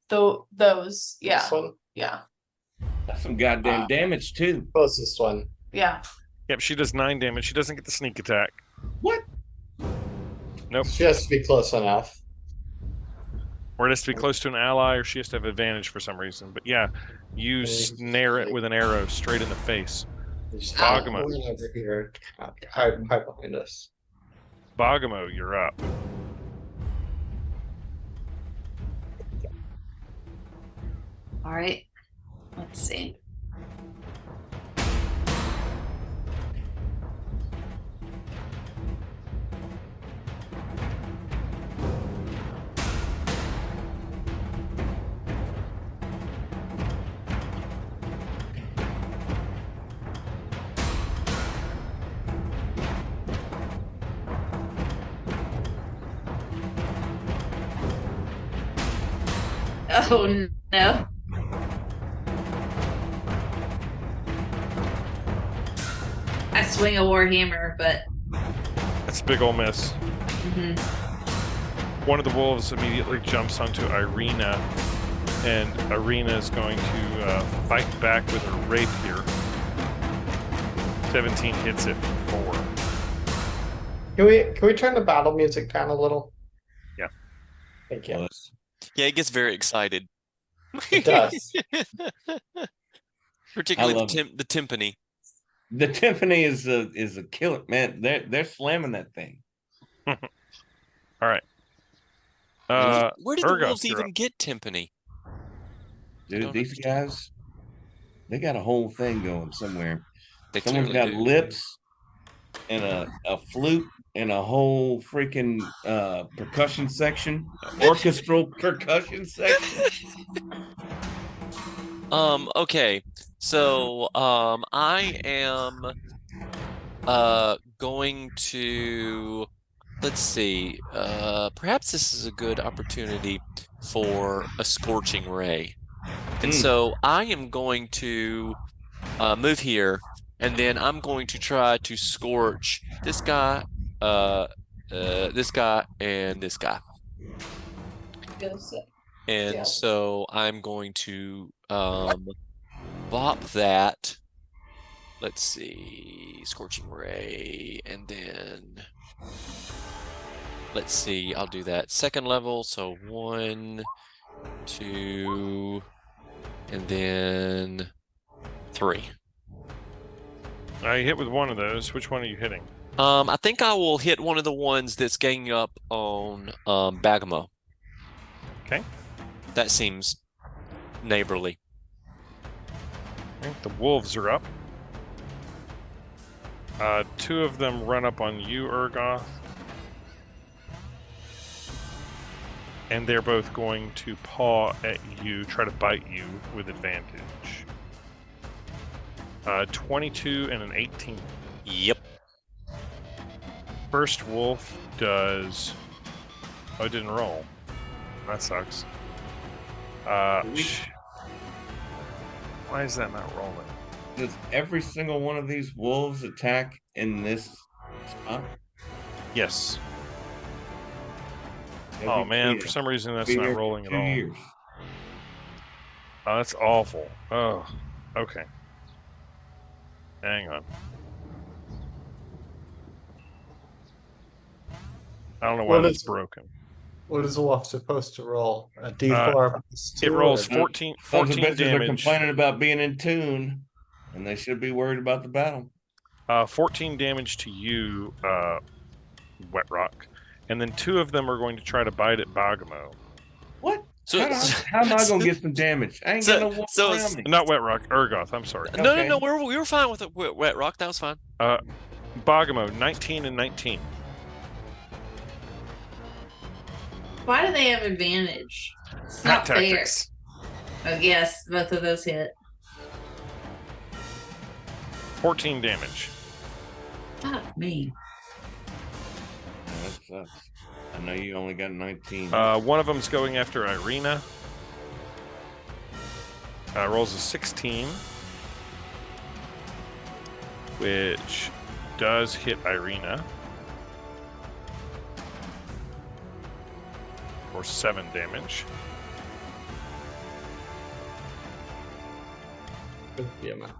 Those. Yeah. This one, Yeah. That's some goddamn damage too. closest one. Yeah. Yep, she does 9 damage. She doesn't get the sneak attack. What? Nope. She has to be close enough. Or it has to be close to an ally, or she has to have advantage for some reason. But yeah, you snare it with an arrow straight in the face. Bogamo. Over here, hide behind us. Bogamo, you're up. All right. Let's see. Oh no. I swing a warhammer, but That's a big ol' miss. mhm. One of the wolves immediately jumps onto Irina, and Irina is going to fight back with her rapier. 17 hits it for 4. Can we turn the battle music down a little? Yeah. Thank you. Yeah, it gets very excited. It does. Particularly love the timpani. The timpani is a killer, man. They're slamming that thing. All right. Where did the Urgoth, wolves you're even up. get timpani? Dude, Don't these understand. guys, they got a whole thing going somewhere. They Someone's clearly got do. lips and a flute and a whole freaking percussion section, orchestral percussion section. Okay. So I am going to, let's see, perhaps this is a good opportunity for a scorching ray. And so I am going to move here, and then I'm going to try to scorch this guy, this guy, and this guy. And Yeah. so I'm going to bop that. Let's see, scorching ray, and then let's see, I'll do that second level. So 1, 2, and then 3. I hit with one of those. Which one are you hitting? I think I will hit one of the ones that's ganging up on Bagamo. Okay. That seems neighborly. Okay, the wolves are up. 2 of them run up on you, Urgoth. And they're both going to paw at you, try to bite you with advantage. 22 and an 18. Yep. First wolf does... Oh, it didn't roll. That sucks. Why is that not rolling? Does every single one of these wolves attack in this spot? Yes. Every Oh man, year. for some reason that's Be not here for rolling at 2 all. years. Oh, that's awful. Oh, okay. Hang on. I don't know why What that's is- broken. What is the wolf supposed to roll? A D4 plus 2? It rolls or- 14 Sons of bitches are damage. complaining about being in tune, and they should be worried about the battle. 14 damage to you, Wet Rock. And then 2 of them are going to try to bite at Bagamo. What? So How am I gonna get some damage? I ain't got no wolf so around me. Not Wet Rock, Urgoth, I'm sorry. No, Okay. no, we were fine with it. Wet Rock, that was fine. Bagamo, 19 and 19. Why do they have advantage? It's Hat not fair. tactics. Oh yes, both of those hit. 14 damage. Fuck me. Yeah, that sucks. I know you only got 19. One of them's going after Irina. Rolls a 16. Which does hit Irina. For 7 damage. Yeah, man.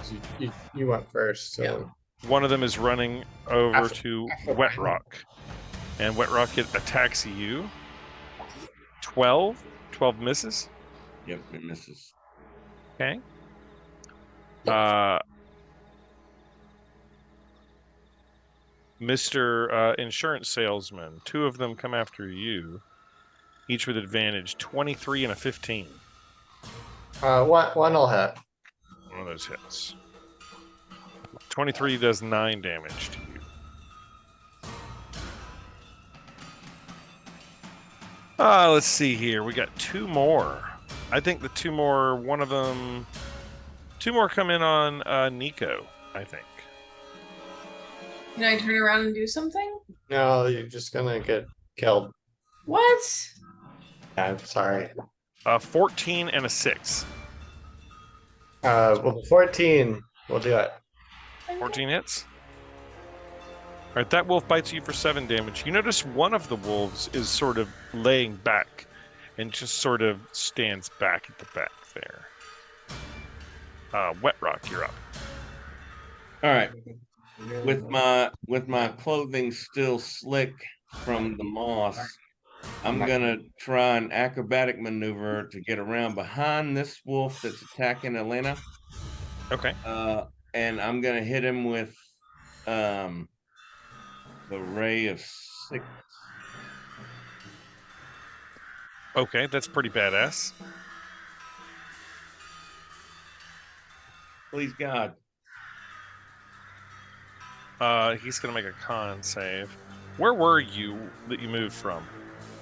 So you went first, so One of them is running over to Wet Rock. And Wet Rock attacks you. 12. 12 misses. Yep, it misses. Okay. Mr. Insurance Salesman, 2 of them come after you, each with advantage. 23 and a 15. One will hit. One of those hits. 23 does 9 damage to you. Let's see here. We got 2 more. I think the 2 more, one of them, 2 more come in on Nico, I think. Can I turn around and do something? No, you're just gonna get killed. What? I'm sorry. 14 and a 6. Well, 14 will do it. 14 hits. All right, that wolf bites you for 7 damage. You notice one of the wolves is sort of laying back and just sort of stands back at the back there. Wet Rock, you're up. All right. With my clothing still slick from the moss, I'm gonna try an acrobatic maneuver to get around behind this wolf that's attacking Elena. Okay. And I'm gonna hit him with the ray of 6. Okay, that's pretty badass. Please God. He's gonna make a con save. Where were you that you moved from?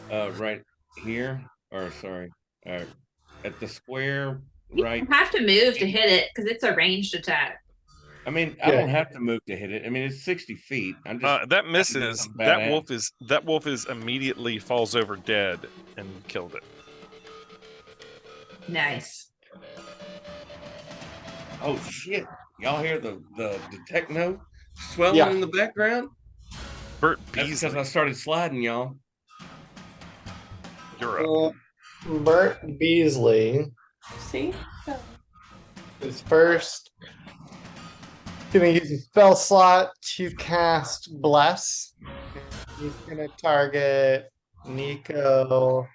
Right here, or sorry, at the square, You right? don't have to move to hit it because it's a ranged attack. I mean, I don't have to move to hit it. I mean, it's 60 feet. I'm just That misses. badass. That wolf is immediately falls over dead and killed it. Nice. Oh shit! Y'all hear the techno swelling in the background? Bert That's Beasley, because I started sliding, y'all. you're up. Bert Beasley See? is first gonna use a spell slot to cast Bless. He's gonna target Nico,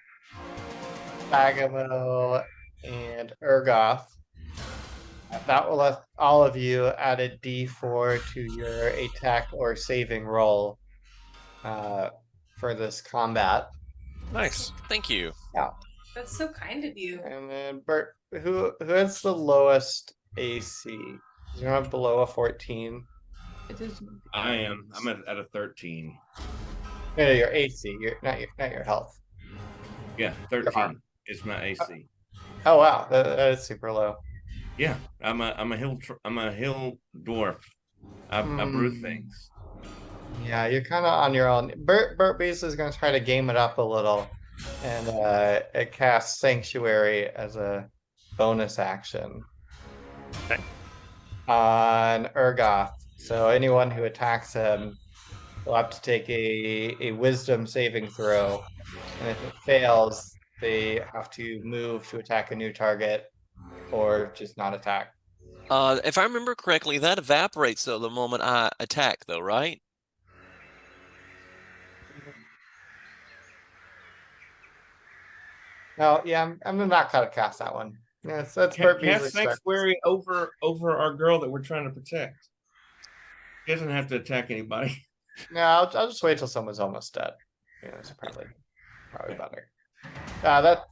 Agamo, and Urgoth. That will let all of you add a D4 to your attack or saving roll for this combat. Nice. Thank you. That's so kind of you. And then Bert, who has the lowest AC? You're not below a 14. It is. I am. I'm at a 13. No, your AC. Not your health. Yeah, 13 is my AC. Oh wow, that is super low. Yeah, I'm a hill dwarf. I brew things. Yeah, you're kind of on your own. Bert Beasley is going to try to game it up a little, and it casts Sanctuary as a bonus action Okay. on Urgoth. So anyone who attacks him will have to take a Wisdom saving throw, and if it fails, they have to move to attack a new target, or just not attack. If I remember correctly, that evaporates though the moment I attack, though, right? No, yeah, I'm not gonna cast that one. Yeah, that's Bert Beasley's Cast Sanctuary over our girl that we're trying to protect. He doesn't have to attack anybody. No, I'll just wait till someone's almost dead. Yeah, it's probably better.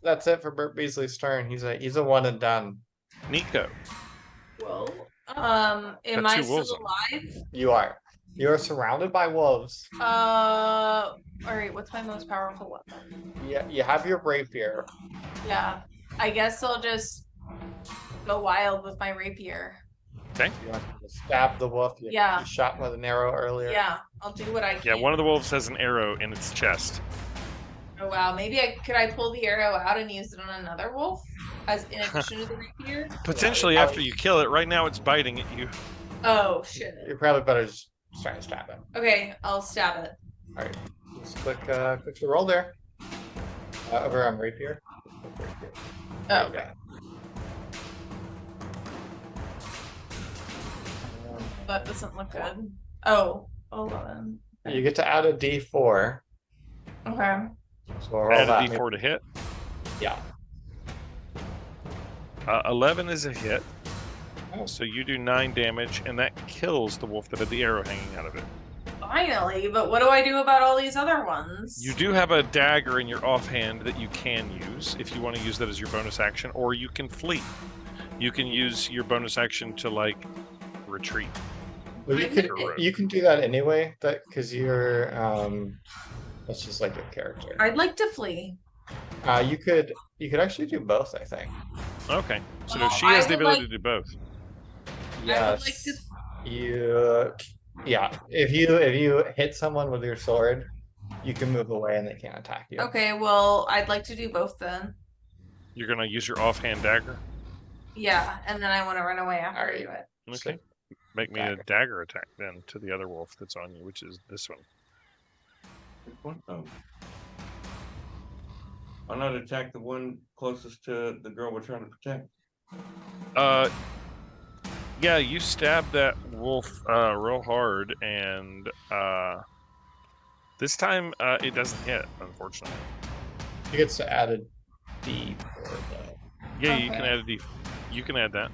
That's it for Bert Beasley's turn. He's a one and done. Nico. Well, am Got I 2 still wolves on. alive? You are surrounded by wolves. All right. What's my most powerful weapon? Yeah, you have your rapier. Yeah, I guess I'll just go wild with my rapier. Okay. You want to stab the wolf. You shot him with an arrow earlier. Yeah, I'll do what I can. Yeah, one of the wolves has an arrow in its chest. Oh wow, maybe could I pull the arrow out and use it on another wolf as in addition to the rapier? Potentially after you kill it. Right now it's biting at you. Oh shit. You're probably better just trying to stab it. Okay, I'll stab it. All right, just click the roll there. Over on rapier. Oh, okay. That doesn't look good. Oh, 11. You get to add a D4. Okay. So we'll roll Add a that. D4 to hit. Yeah. 11 is a hit. Oh. So you do 9 damage, and that kills the wolf that had the arrow hanging out of it. Finally, but what do I do about all these other ones? You do have a dagger in your offhand that you can use if you want to use that as your bonus action, or you can flee. You can use your bonus action to like retreat. Well, you can do that anyway, because you're that's just like your character. I'd like to flee. You could actually do both, I think. Okay, so Well, she has I the would ability like- to do both. I would like Yes. to. Yeah. If you hit someone with your sword, you can move away and they can't attack you. Okay, well, I'd like to do both then. You're gonna use your offhand dagger. Yeah, and then I want to run away after I Alright. do it. Okay, make me a dagger attack then to the other wolf that's on you, which is this one. Which one? Oh. Why not attack the one closest to the girl we're trying to protect? Yeah, you stab that wolf real hard, and this time it doesn't hit, unfortunately. He gets to add a D for the. Yeah, you Okay. can add a D. You can add that.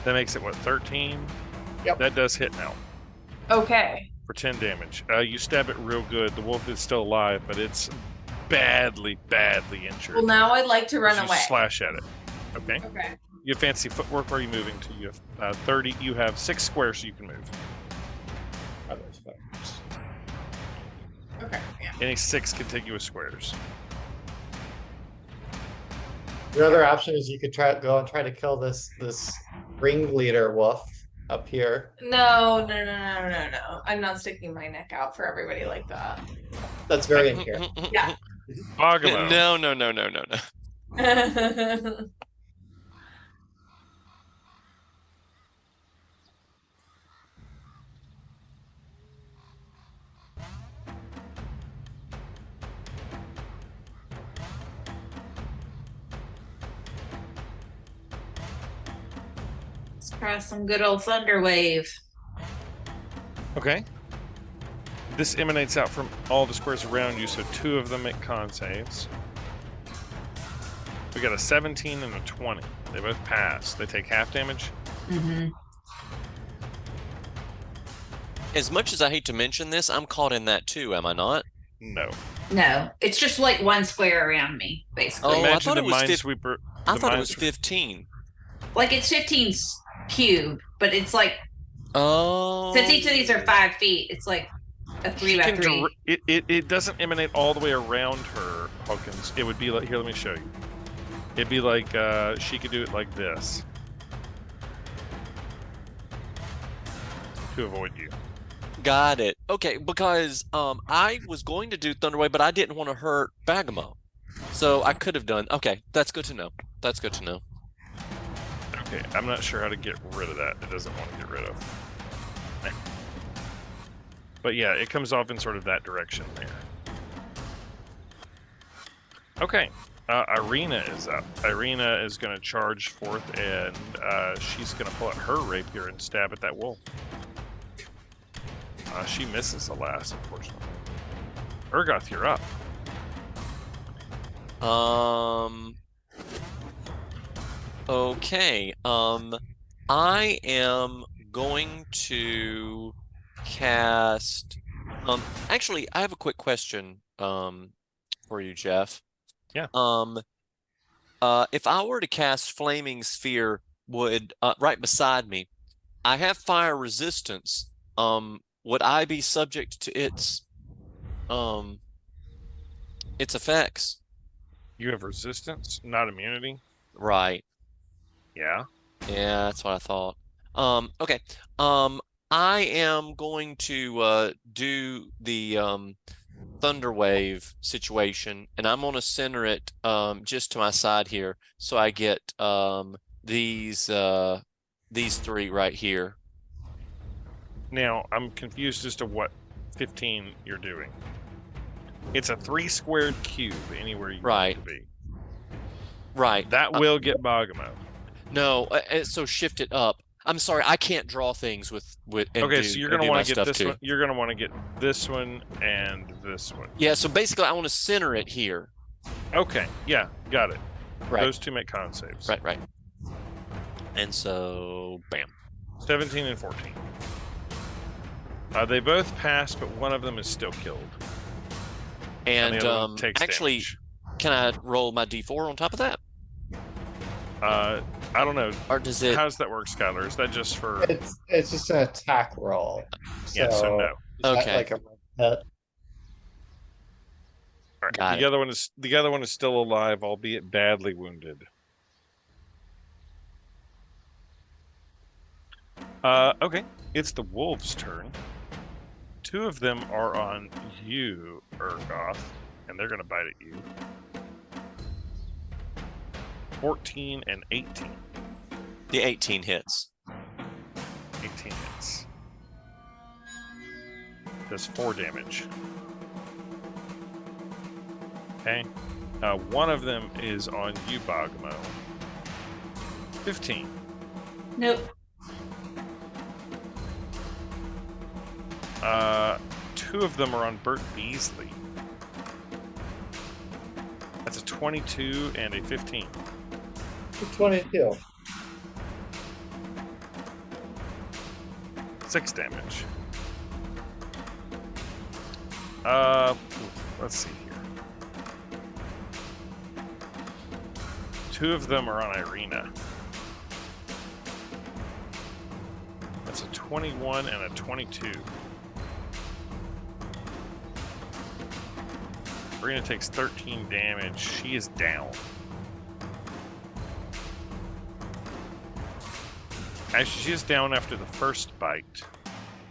That makes it what, 13? Yep. That does hit now Okay. for 10 damage. You stab it real good. The wolf is still alive, but it's badly injured. Well, now I'd like to run You away. slash at it. Okay. Okay. You have fancy footwork. Where are you moving to? You have 30. You have 6 squares, so you can move. Others, but- Okay. Yeah. Any 6 contiguous squares. The other option is you could go and try to kill this ringleader wolf up here. No. I'm not sticking my neck out for everybody like that. That's very inherent. Yeah. Bogamo. No. Let's try some good old thunder wave. Okay. This emanates out from all the squares around you, so 2 of them make con saves. We got a 17 and a 20. They both pass. They take half damage. Mm-hmm. As much as I hate to mention this, I'm caught in that too, am I not? No. No, it's just like one square around me, basically. Oh, I Imagine thought the it was Minesweeper. I the thought it was Minesweeper- 15. Like it's 15 cube, but it's like Oh. since each of these are 5 feet, it's like a 3 by can 3. it doesn't emanate all the way around her, Hawkins. It would be like, here, let me show you. It'd be like she could do it like this to avoid you. Got it. Okay, because I was going to do Thunderwave, but I didn't want to hurt Bagamo. So I could have done. Okay, that's good to know. That's good to know. Okay, I'm not sure how to get rid of that. It doesn't want to get rid of. But yeah, it comes off in sort of that direction there. Okay, Irina is up. Irina is going to charge forth, and she's going to pull out her rapier and stab at that wolf. She misses the last, unfortunately. Urgoth, you're up. Okay. I am going to cast. Actually, I have a quick question. For you, Jeff. Yeah. If I were to cast Flaming Sphere, would right beside me, I have fire resistance. Would I be subject to its effects? You have resistance, not immunity. Right. Yeah. Yeah, that's what I thought. Okay. I am going to do the Thunderwave situation, and I'm going to center it just to my side here, so I get these 3 right here. Now, I'm confused as to what 15 you're doing. It's a 3 squared cube anywhere you want it to be. Right. That will get Bogamo. No, so shift it up. I'm sorry, I can't draw things with Okay, so you're gonna want to get this too. one. You're gonna want to get this one and this one. Yeah, so basically I want to center it here. Okay, yeah, got it. Right. Those two make con saves. Right. And so, bam. 17 and 14. They both pass, but one of them is still killed. And the other one takes actually, damage. can I roll my d4 on top of that? I don't know. Or does it? How does that work, Skylar? Is that just for? It's just an attack roll. Yeah, so no. is that Okay. like a hit? All right. Got The other one is still alive, albeit badly wounded. Okay. It's the wolves' turn. Two of them are on you, Urgoth, and they're gonna bite at you. 14 and 18. The 18 hits. 18 hits. Does 4 damage. Okay. One of them is on you, Bogmo. 15. Nope. Two of them are on Bert Beasley. That's a 22 and a 15. 22. 6 damage. Let's see here. Two of them are on Irina. That's a 21 and a 22. Irina takes 13 damage. She is down. Actually, she is down after the first bite.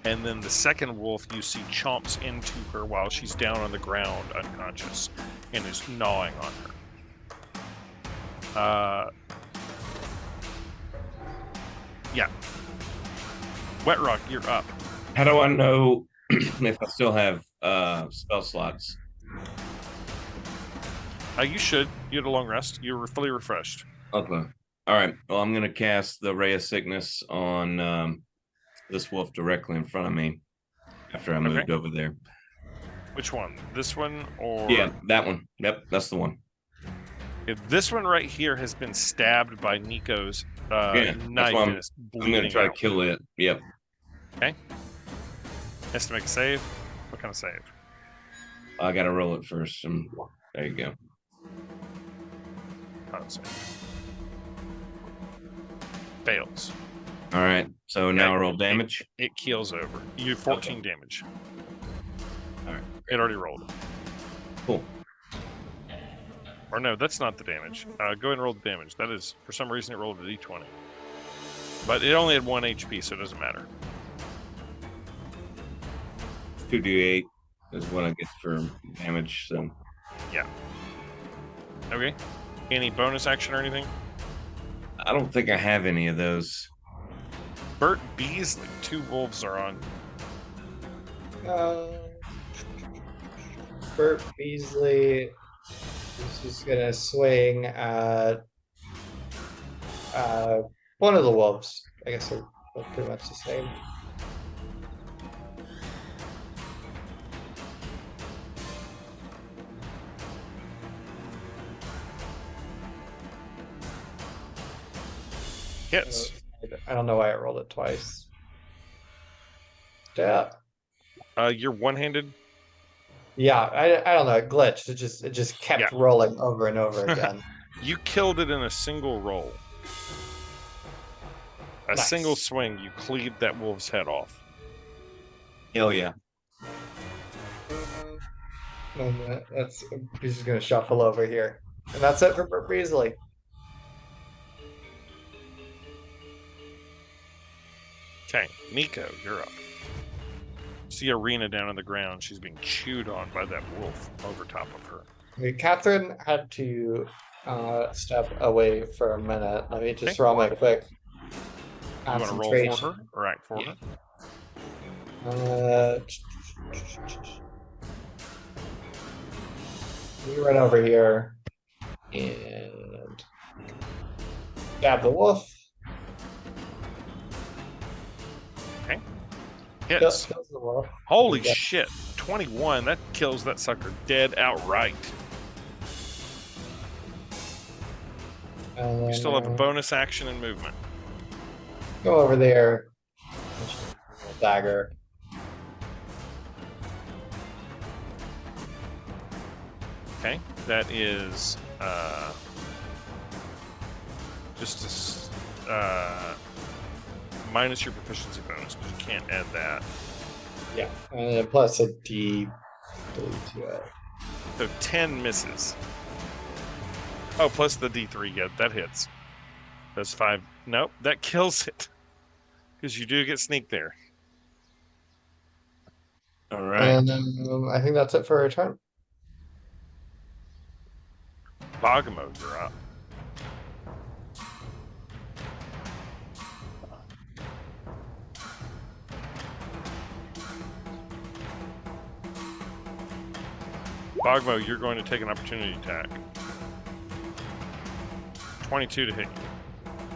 And then the second wolf you see chomps into her while she's down on the ground, unconscious, and is gnawing on her. Yeah. Wet Rock, you're up. How do I know if I still have spell slots? You should. You had a long rest. You were fully refreshed. Okay. All right. Well, I'm going to cast the Ray of Sickness on this wolf directly in front of me after I moved over there. Which one? This one or? Yeah, that one. Yep, that's the one. If this one right here has been stabbed by Nico's knife and is bleeding. I'm going to try out. to kill it. Yep. Okay. Has to make a save. What kind of save? I got to roll it first. There you go. Kind of save. Fails. All right. So now I roll damage. It keels over. You do 14 damage. All right. It already rolled. Cool. Or no, that's not the damage. Go ahead and roll the damage. That is, for some reason, it rolled a d20. But it only had 1 HP, so it doesn't matter. 2d8 is what I get for damage. So yeah. Okay. Any bonus action or anything? I don't think I have any of those. Bert Beasley, 2 wolves are on. Bert Beasley is just gonna swing at one of the wolves. I guess they're pretty much the same. Hits. I don't know why I rolled it twice. Yeah. You're one-handed. Yeah, I don't know. It glitched. It just kept rolling over and over again. You killed it in a single roll. A single swing, you cleaved that wolf's head off. Hell yeah. That's he's just gonna shuffle over here. And that's it for Bert Beasley. Okay, Nico, you're up. See Irina down on the ground. She's being chewed on by that wolf over top of her. Okay, Catherine had to step away for a minute. Let me just roll my quick You want to roll concentration. for her or act for her? We run over here and stab the wolf. Okay. Hits. Kills the wolf. Holy Yeah. shit. 21. That kills that sucker dead outright. And You then, still have a bonus action and movement. go over there. Dagger. Okay, that is just minus your proficiency bonus, but you can't add that. Yeah, and then plus a D3 to it. So 10 misses. Oh, plus the D3, yeah, that hits. That's 5. Nope, that kills it. Because you do get sneak there. All right. And I think that's it for our turn. Bogamo, you're up. Bogmo, you're going to take an opportunity attack. 22 to hit you.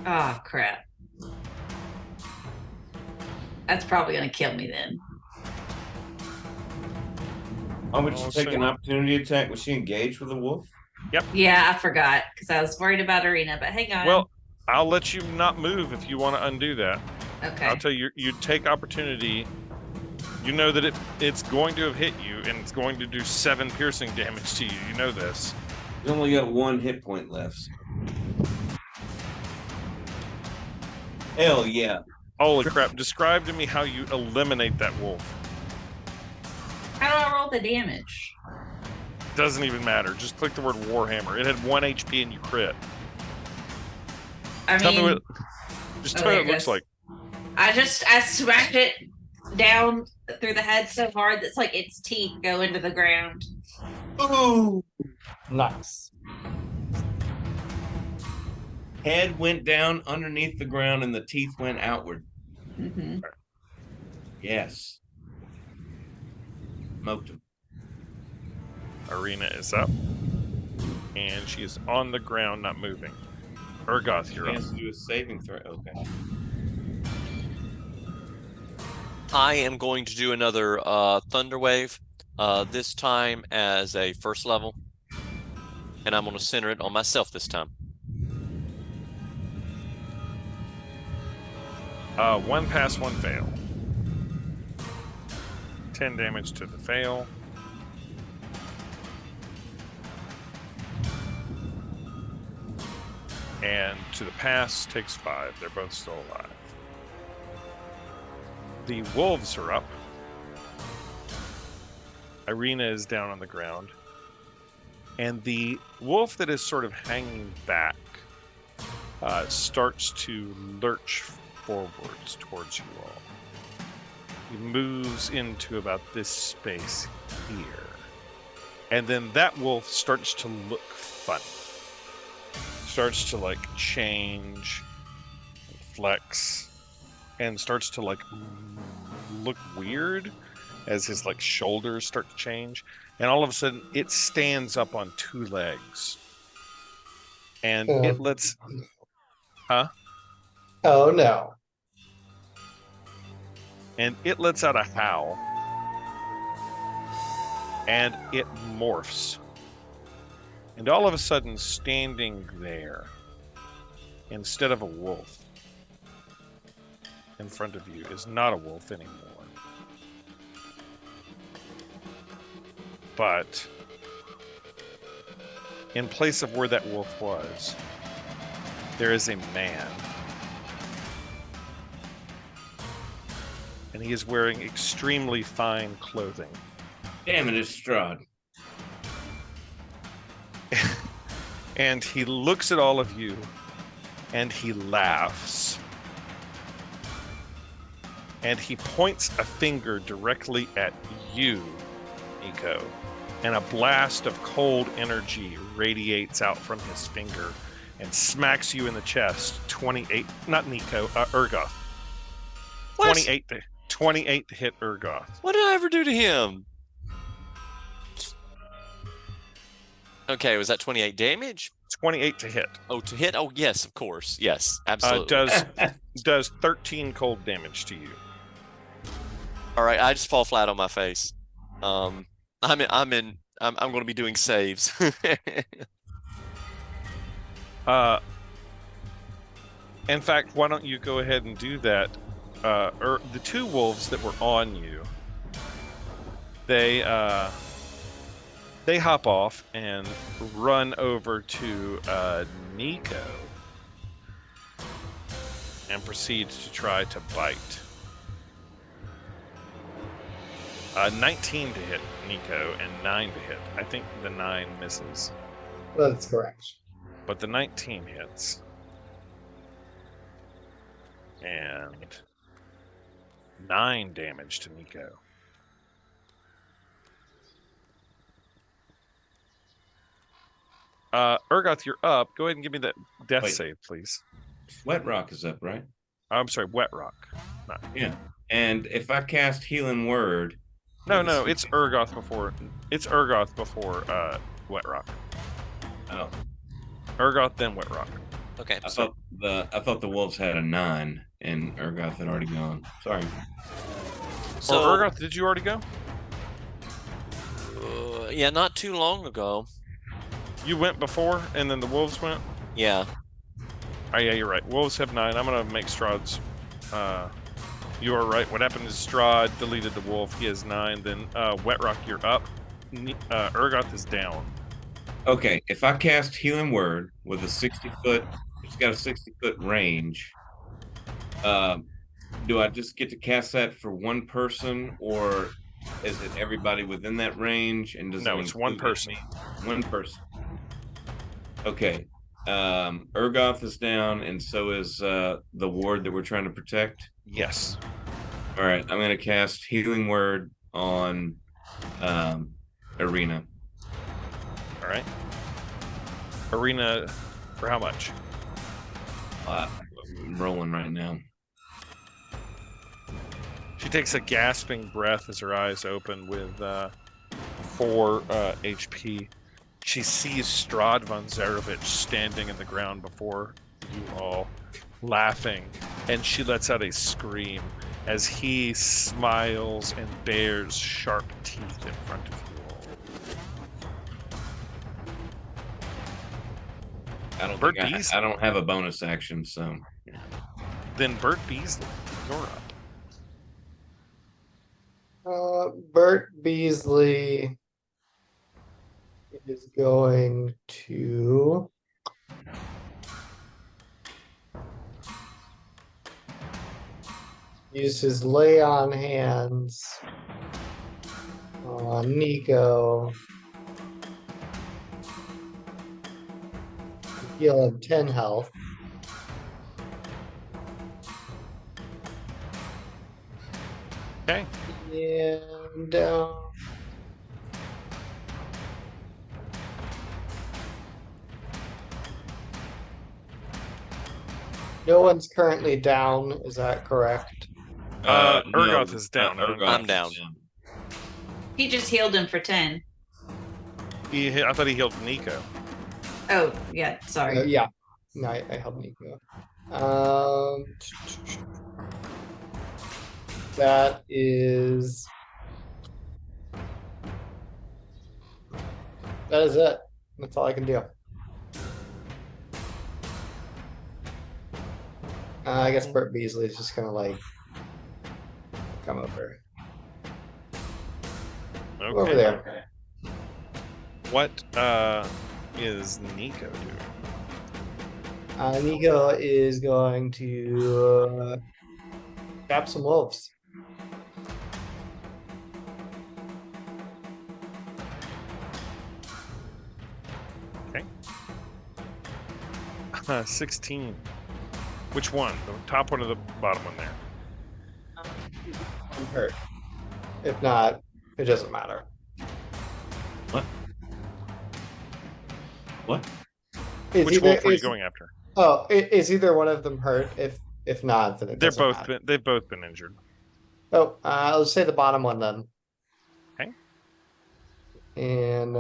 Oh, crap. That's probably going to kill me then. Oh, would you take an opportunity attack? Was she engaged with a wolf? Yeah, I forgot because I was worried about Arena, but hang on. Well, I'll let you not move if you want to undo that. Okay. I'll tell you, you take opportunity. You know that it's going to have hit you, and it's going to do 7 piercing damage to you. You know this. You only got 1 hit point left. Hell yeah. Holy crap. Describe to me how you eliminate that wolf. How do I roll the damage? Doesn't even matter. Just click the word Warhammer. It had 1 HP and you crit. I Tell me mean, what. Just tell me what it looks like. I smacked it down through the head so hard that's like its teeth go into the ground. Ooh. Nice. Head went down underneath the ground and the teeth went outward. Mm-hmm. Yes. Smoked him. Arena is up. And she is on the ground, not moving. Urgoth, you're She up. has to do a saving throw. Okay. I am going to do another Thunder Wave, this time as a first level. And I'm going to center it on myself this time. 1 pass, 1 fail. 10 damage to the fail. And to the pass takes 5. They're both still alive. The wolves are up. Irina is down on the ground. And the wolf that is sort of hanging back starts to lurch forwards towards you all. He moves into about this space here. And then that wolf starts to look funny. Starts to like change, flex, and starts to like look weird as his like shoulders start to change. And all of a sudden it stands up on 2 legs. And it lets... Huh? Oh no. And it lets out a howl. And it morphs. And all of a sudden, standing there, instead of a wolf, in front of you, is not a wolf anymore. But in place of where that wolf was, there is a man. And he is wearing extremely fine clothing. Damn it, it's Strahd. And he looks at all of you and he laughs. And he points a finger directly at you, Nico. And a blast of cold energy radiates out from his finger and smacks you in the chest. 28, not Nico, Urgoth. What? 28 to hit Urgoth. What did I ever do to him? Okay, was that 28 damage? 28 to hit. Oh, to hit? Oh, yes, of course. Yes, absolutely. Does 13 cold damage to you. All right, I just fall flat on my face. I'm going to be doing saves. In fact, why don't you go ahead and do that? The two wolves that were on you, they hop off and run over to Nico and proceed to try to bite. 19 to hit Nico and 9 to hit. I think the 9 misses, That's correct. but the 19 hits. And 9 damage to Nico. Urgoth, you're up. Go ahead and give me that death Wait. save, please. Wet Rock is up, right? I'm sorry, Wet Rock. Yeah. And if I cast Healing Word. No, it's Urgoth before. It's Urgoth before Wet Rock. Oh. Urgoth, then Wet Rock. Okay. I thought the wolves had a 9 and Urgoth had already gone. Sorry. So, Or Urgoth, did you already go? yeah, not too long ago. You went before, and then the wolves went? Yeah. Oh, yeah, you're right. Wolves have 9. I'm going to make Strahd's... you are right. What happened is Strahd deleted the wolf. He has 9. Then Wet Rock, you're up. Urgoth is down. Okay, if I cast Healing Word with a 60-foot, it's got a 60-foot range. Do I just get to cast that for one person, or is it everybody within that range? And does No, it it's one include person. me? One person. Okay. Urgoth is down, and so is the ward that we're trying to protect. Yes. All right, I'm going to cast Healing Word on Arena. All right. Arena, for how much? I'm rolling right now. She takes a gasping breath as her eyes open with 4 HP. She sees Strahd von Zarovich standing in the ground before you all, laughing, and she lets out a scream as he smiles and bares sharp teeth in front of you all. I don't have a bonus action, so. Then Bert Beasley, you're up. Bert Beasley is going to use his lay on hands on Nico to heal him 10 health. Okay. And no one's currently down, is that correct? Urgoth is down. I'm down. He just healed him for 10. I thought he healed Nico. Oh, yeah, sorry. Yeah. No, I helped Nico. That is it. That's all I can do. I guess Bert Beasley is just gonna like come over. Okay. Over there. What is Nico doing? Nico is going to trap some wolves. Okay. 16. Which one? The top one or the bottom one there? I'm hurt. If not, it doesn't matter. What? Which wolf are you going after? Oh, is either one of them hurt? If not, then it They've doesn't matter. both been injured. Oh, let's say the bottom one then. Okay. And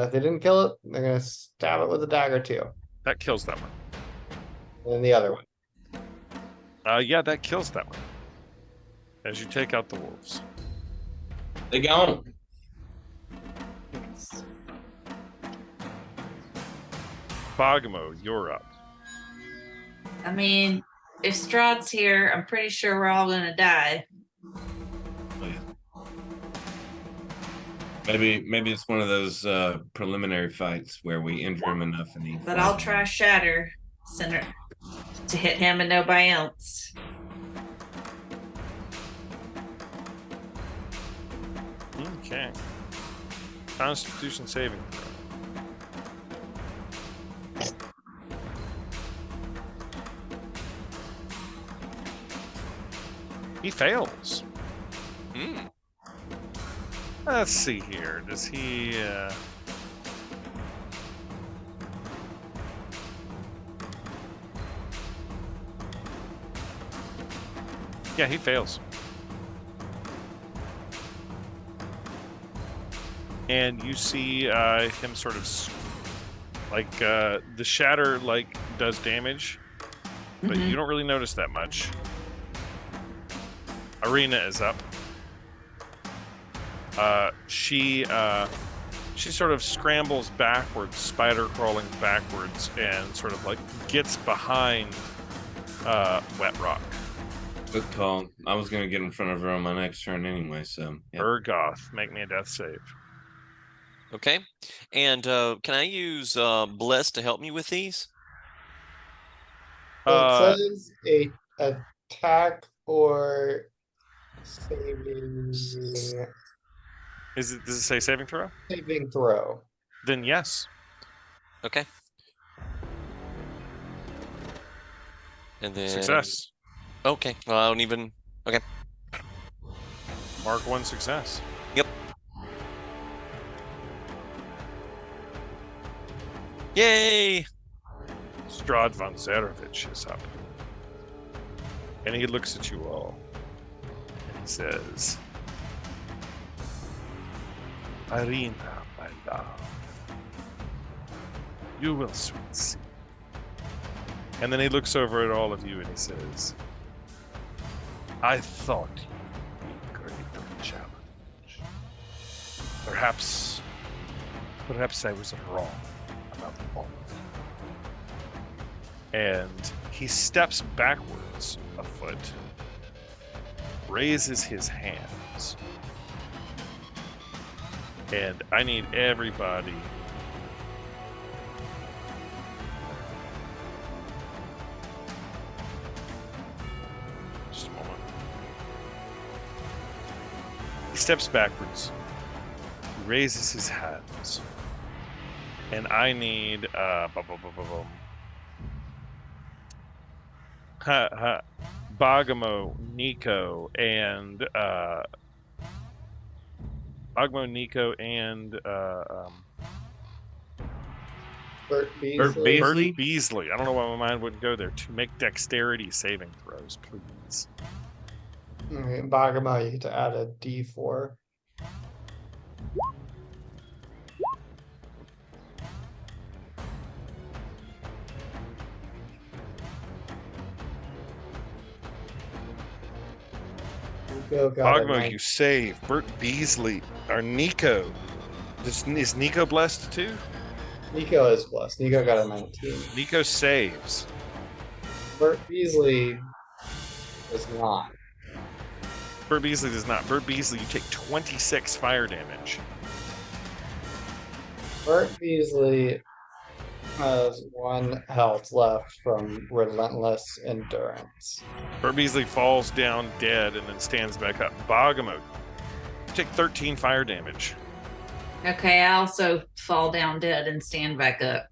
if they didn't kill it, they're gonna stab it with a dagger too. That kills that one. And then the other one. Yeah, that kills that one. As you take out the wolves. They gone. Bogmo, you're up. I mean, if Strahd's here, I'm pretty sure we're all gonna die. Oh, yeah. Maybe it's one of those preliminary fights where we injure him enough and he. But I'll try Shatter Center to hit him and no bounce. Okay. Constitution saving throw. He fails. Hmm. Let's see here. Does he? Yeah, he fails. And you see him sort of like the shatter like does damage, but you don't really notice that much. Arena is up. She sort of scrambles backwards, spider crawling backwards, and sort of like gets behind Wet Rock. Good call. I was gonna get in front of her on my next turn anyway, so yeah. Urgoth, make me a death save. Okay. And can I use Bless to help me with these? It says a attack or saving Does it say saving throw? saving throw. Then yes. Okay. And then Success. Okay. Well, I don't even. Okay. Mark 1 success. Yep. Yay! Strahd von Zarevich is up. And he looks at you all. And he says, Irina, my love, you will soon see. And then he looks over at all of you and he says, I thought you'd be great for the challenge. Perhaps I was wrong about all of you. And he steps backwards a foot, raises his hands, and I need everybody just a moment. He steps backwards, he raises his hands, and I need Bagamo, Nico, and Bert Beasley. Bert Beasley. I don't know why my mind wouldn't go there. To make dexterity saving throws, please. Alright, Bagamo, you get to add a D4. Nico got a Bagamo, nine. you save. Bert Beasley, or Nico. Is Nico blessed too? Nico is blessed. Nico got a 19. Nico saves. Bert Beasley is not. Bert Beasley does not. Bert Beasley, you take 26 fire damage. Bert Beasley has 1 health left from relentless endurance. Bert Beasley falls down dead and then stands back up. Bagamo, you take 13 fire damage. Okay, I also fall down dead and stand back up.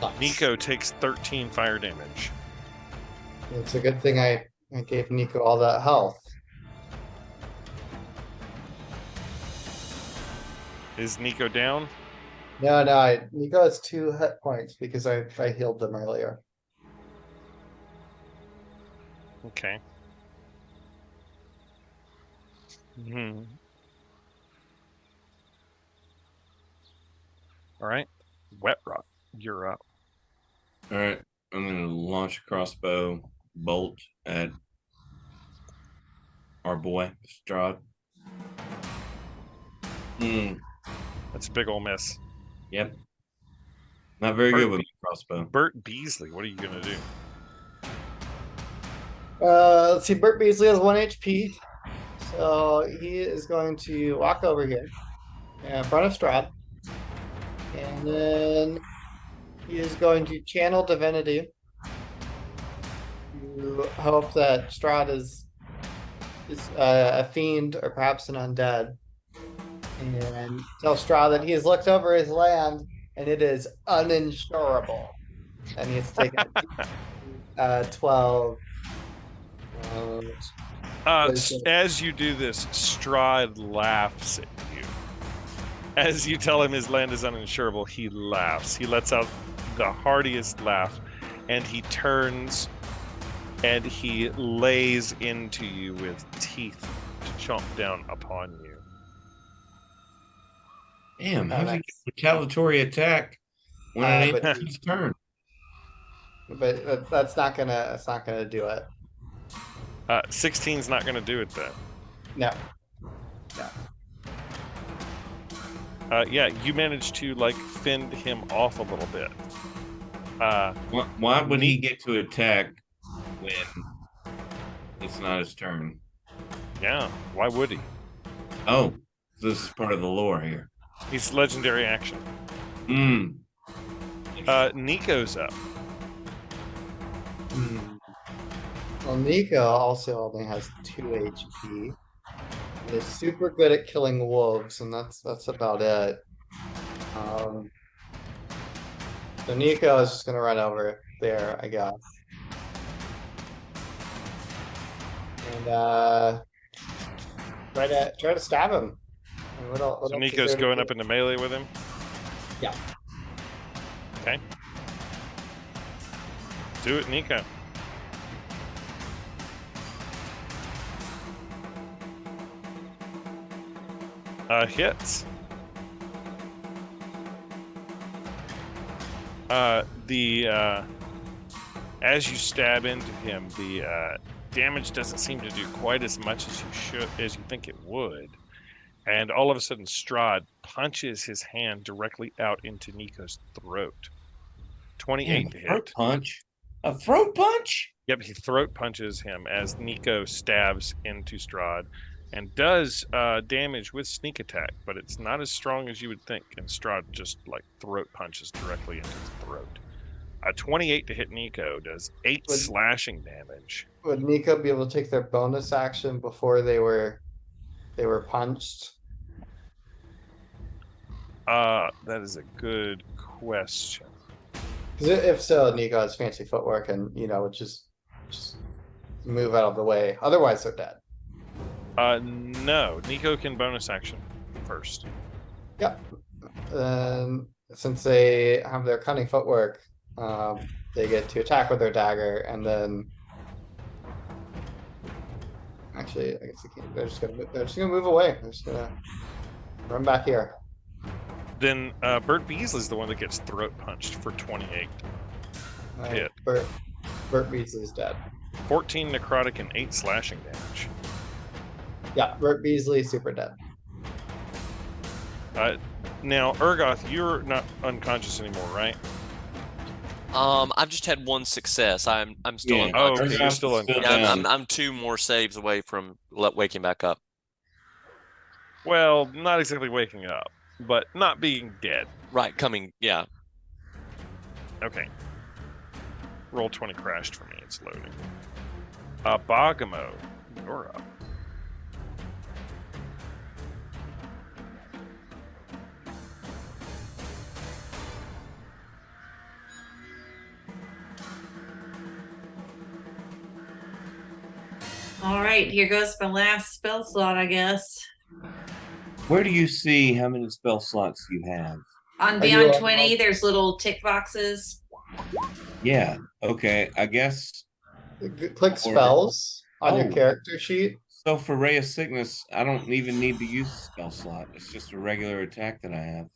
Nice. Nico takes 13 fire damage. It's a good thing I gave Nico all that health. Is Nico down? No, Nico has 2 hit points because I healed them earlier. Okay. Hmm. All right. Wet Rock, you're up. All right, I'm gonna launch a crossbow bolt at our boy Strahd. That's a big ol' miss. Yep. Not very Bert good with my crossbow. Bert Beasley, what are you gonna do? Let's see. Bert Beasley has 1 HP, so he is going to walk over here in front of Strahd, and then he is going to channel divinity to hope that Strahd is a fiend or perhaps an undead, and tell Strahd that he has looked over his land and it is uninsurable, and he has taken 12. As you do this, Strahd laughs at you. As you tell him his land is uninsurable, he laughs. He lets out the heartiest laugh, and he turns and he lays into you with teeth to chomp down upon you. Damn, how's he get retaliatory attack when it ain't his turn? But that's not gonna do it. 16's not gonna do it then. No. Yeah, you managed to like fend him off a little bit. Why would he get to attack when it's not his turn? Yeah, why would he? Oh, this is part of the lore here. He's legendary action. Nico's up. Well, Nico also only has 2 HP. He is super good at killing wolves, and that's about it. So Nico is just gonna run over there, I guess. And try to stab him. And what else So is Nico's there to going do? up into melee with him? Yeah. Okay. Do it, Nico. Hits. As you stab into him, the damage doesn't seem to do quite as much as you think it would. And all of a sudden, Strahd punches his hand directly out into Nico's throat. 28 to hit. Throat punch? A throat punch? Yep, he throat punches him as Nico stabs into Strahd and does damage with sneak attack, but it's not as strong as you would think. And Strahd just like throat punches directly into his throat. 28 to hit Nico does 8 slashing damage. Would Nico be able to take their bonus action before they were punched? That is a good question. Because if so, Nico has fancy footwork and would just move out of the way. Otherwise, they're dead. No, Nico can bonus action first. Yep. Since they have their cunning footwork, they get to attack with their dagger, and then actually, I guess they can't. They're just gonna move away. They're just gonna run back here. Then Bert Beasley's the one that gets throat punched for 28. Hit. Bert Beasley's dead. 14 necrotic and 8 slashing damage. Yeah, Bert Beasley super dead. Now, Urgoth, you're not unconscious anymore, right? I've just had 1 success. I'm still Oh, unconscious. okay, you're still unconscious. Yeah, I'm 2 more saves away from waking back up. Well, not exactly waking up, but not being dead. Right, yeah. Okay. Roll 20 crashed for me. It's loading. Bogamo, you're up. All right, here goes my last spell slot, I guess. Where do you see how many spell slots you have? On Beyond 20, there's little tick boxes. Yeah, okay, I guess. Click spells on your character sheet. So for Ray of Sickness, I don't even need to use a spell slot. It's just a regular attack that I have.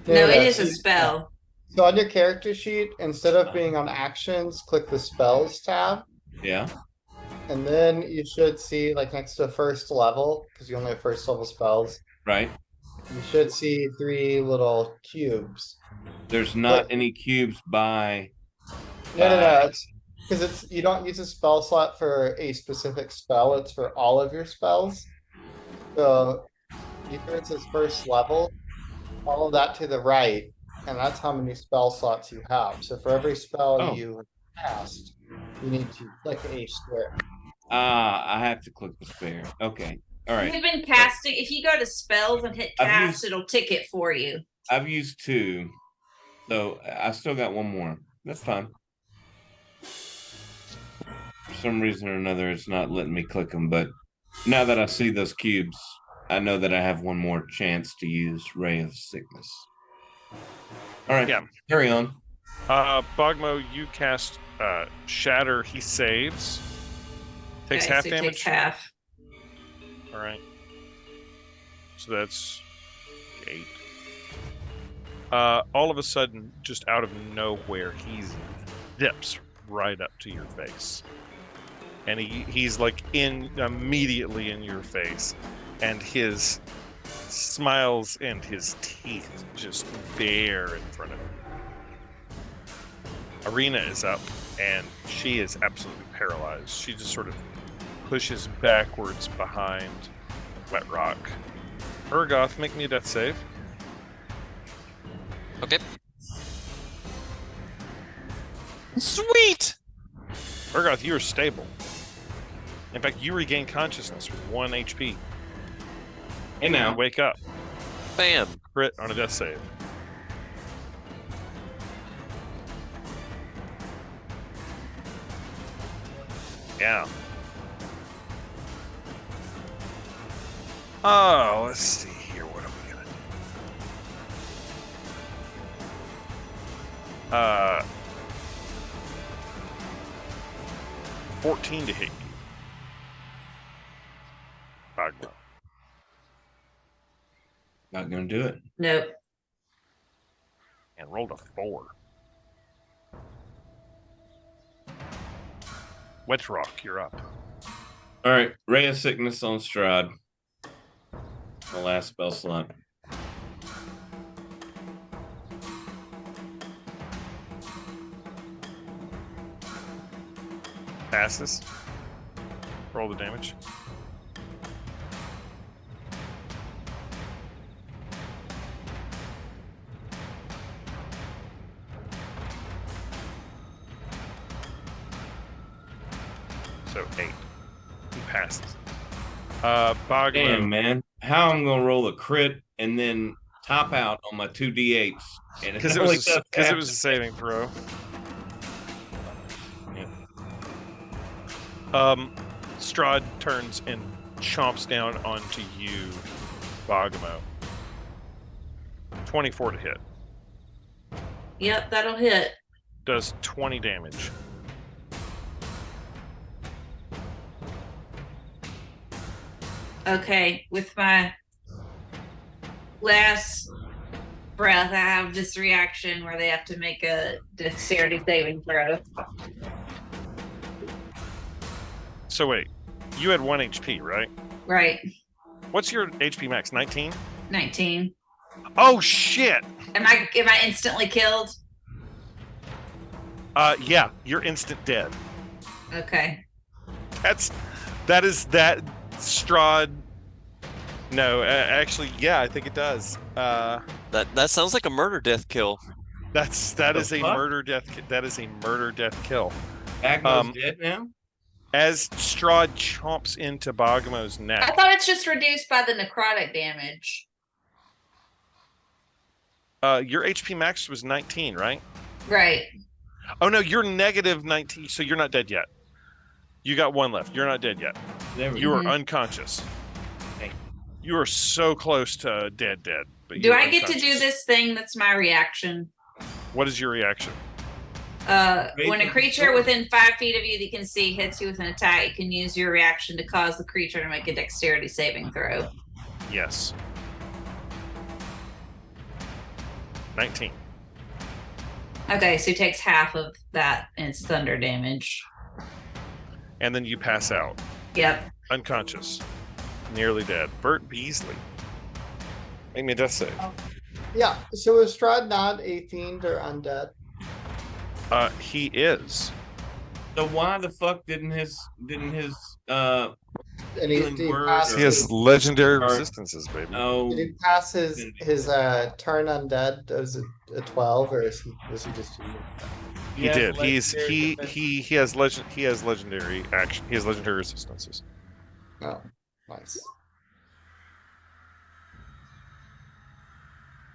No, it is a spell. So on your character sheet, instead of being on actions, click the spells tab. Yeah. And then you should see, like, next to first level, because you only have first level spells. Right. You should see 3 little cubes. There's not any cubes by. No. Because you don't use a spell slot for a specific spell, it's for all of your spells. So Defense is first level, follow that to the right, and that's how many spell slots you have. So for every spell Oh. you cast, you need to click a square. I have to click the spare. Okay. All right. You've been casting. If you go to spells and hit I've cast, used- it'll tick it for you. I've used 2, so I still got 1 more. That's fine. For some reason or another, it's not letting me click them, but now that I see those cubes, I know that I have 1 more chance to use Ray of Sickness. All right, Yeah. carry on. Bogmo, you cast Shatter. He saves. Takes Okay, half so he damage. takes half. All right. So that's 8. All of a sudden, just out of nowhere, he zips right up to your face, and he's like immediately in your face, and his smiles and his teeth just bare in front of him. Arena is up, and she is absolutely paralyzed. She just sort of pushes backwards behind Wet Rock. Urgoth, make me a death save. Okay. Sweet. Urgoth, you are stable. In fact, you regain consciousness with 1 HP. Hey now. Wake up. Bam. Crit on a death save. Yeah. Oh, let's see here. What are we gonna do? 14 to hit you. Bogmo. Not gonna do it. Nope. And rolled a 4. Wet Rock, you're up. All right, Ray of Sickness on Strahd. The last spell slot. Passes. Roll the damage. So 8. He passes. Bogmo. Damn, man. How I'm gonna roll a crit and then top out on my 2d8s. Because it was a saving throw. Strahd turns and chomps down onto you, Bogmo. 24 to hit. Yep, that'll hit. Does 20 damage. Okay, with my last breath, I have this reaction where they have to make a dexterity saving throw. So wait, you had 1 HP, right? Right. What's your HP max? 19? 19. Oh shit! Am I instantly killed? Yeah, you're instant dead. Okay. That is Strahd. No, actually, yeah, I think it does. That sounds like a murder death kill. That is a fuck? murder death. That is a murder death kill. Agno's dead now? As Strahd chomps into Bogmo's I neck. thought it's just reduced by the necrotic damage. Your HP max was 19, right? Right. Oh no, you're negative 19, so you're not dead yet. You got 1 left. You're not dead yet. There we You go. are unconscious. You are so close to dead. But Do you're I get to do unconscious. this thing that's my reaction? What is your reaction? When a creature within 5 feet of you that you can see hits you with an attack, you can use your reaction to cause the creature to make a dexterity saving throw. Yes. 19. Okay, so he takes half of that and it's thunder damage. And then you pass out. Yep. Unconscious. Nearly dead. Bert Beasley. Make me a death save. Yeah, so is Strahd not a fiend or undead? He is. So why the fuck didn't his And healing he word passed or- He has his, legendary Or- resistances, baby. oh did he pass his Infinity. turn undead? Was it a 12 or was he just He has did. legendary defense. He has legendary action. He has legendary resistances. Oh, nice.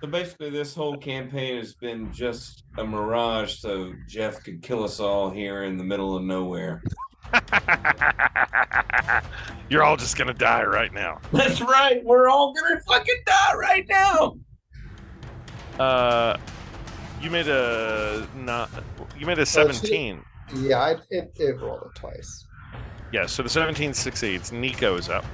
So basically, this whole campaign has been just a mirage, so Jeff could kill us all here in the middle of nowhere. You're all just gonna die right now. That's right. We're all gonna fucking die right now. You made a not. You made a So it should- 17. Yeah, it rolled it twice. Yeah, so the 17 succeeds. Nico's up.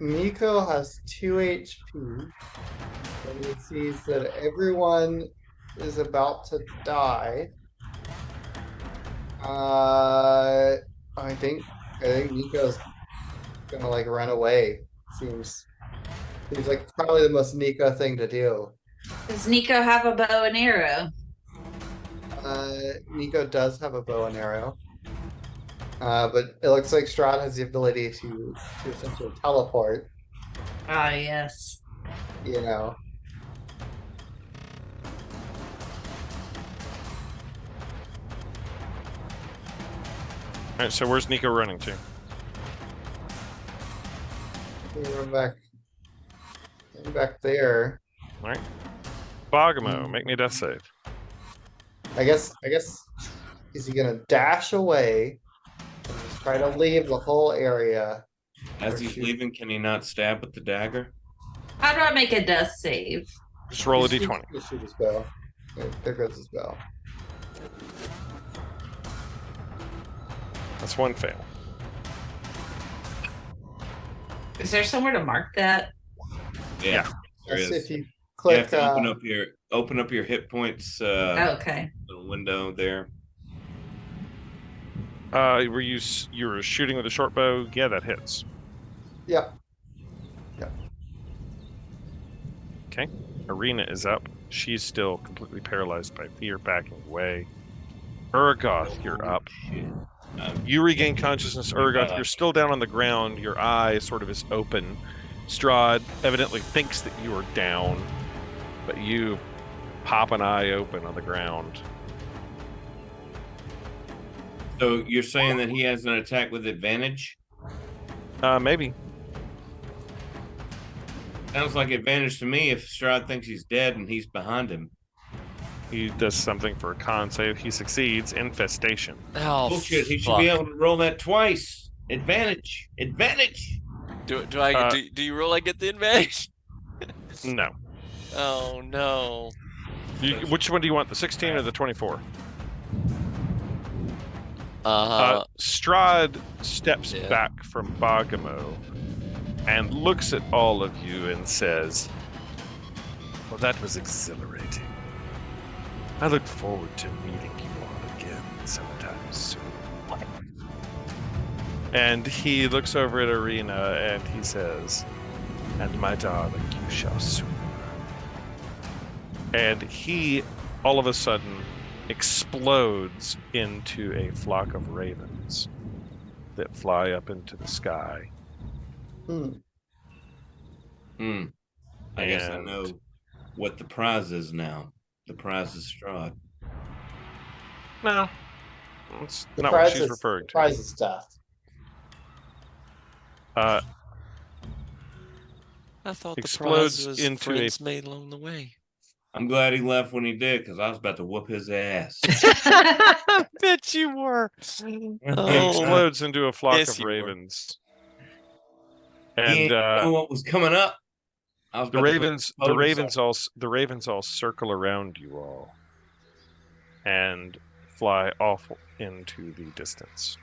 Nico has 2 HP. And he sees that everyone is about to die. I think Nico's gonna like run away. Seems like probably the most Nico thing to do. Does Nico have a bow and arrow? Nico does have a bow and arrow. But it looks like Strahd has the ability to essentially teleport, Ah, yes. you know. All right, so where's Nico running to? We run back there. All right. Bogamo, make me a death save. I guess is he gonna dash away and just try to leave the whole area? As Or he's shoot. leaving, can he not stab with the dagger? How do I make a death save? Just roll a He shoots- d20. he shoots his bow. There goes his bow. That's one fail. Is there somewhere to mark that? Yeah. There Yes, is. if you You click have to open up your hit points Oh, okay. little window there. Were you were shooting with a short bow? Yeah, that hits. yeah. Okay. Arena is up. She's still completely paralyzed by fear, backing away. Urgoth, you're up. Shit. You regain consciousness, Urgoth. You're still down on the ground. Your eye sort of is open. Strahd evidently thinks that you are down, but you pop an eye open on the ground. So you're saying that he has an attack with advantage? Maybe. Sounds like advantage to me if Strahd thinks he's dead and he's behind him. He does something for a con save. He succeeds. Infestation. Oh, Bullshit, he should fuck. be able to roll that twice. Advantage. Advantage. Do you roll? I get the advantage. No. Oh no. Which one do you want? The 16 or the 24? Strahd steps Yeah. back from Bogamo and looks at all of you and says, "Well, that was exhilarating. I look forward to meeting you all again sometime soon." And he looks over at Arena and he says, "And my darling, you shall soon." And he, all of a sudden, explodes into a flock of ravens that fly up into the sky. Hmm. I guess I And- know what the prize is now. The prize is Strahd. No, that's The not what prize she's is- referring the to. prize is death. Uh, I thought Explodes the prize was into a- friends made along the way. I'm glad he left when he did because I was about to whoop his ass. I bet you were. He Oh. explodes into a flock Yes, of you were. ravens. He And ain't know what was coming up. I was the about to put ravens, a the ravens all circle around you all and fly off into the distance.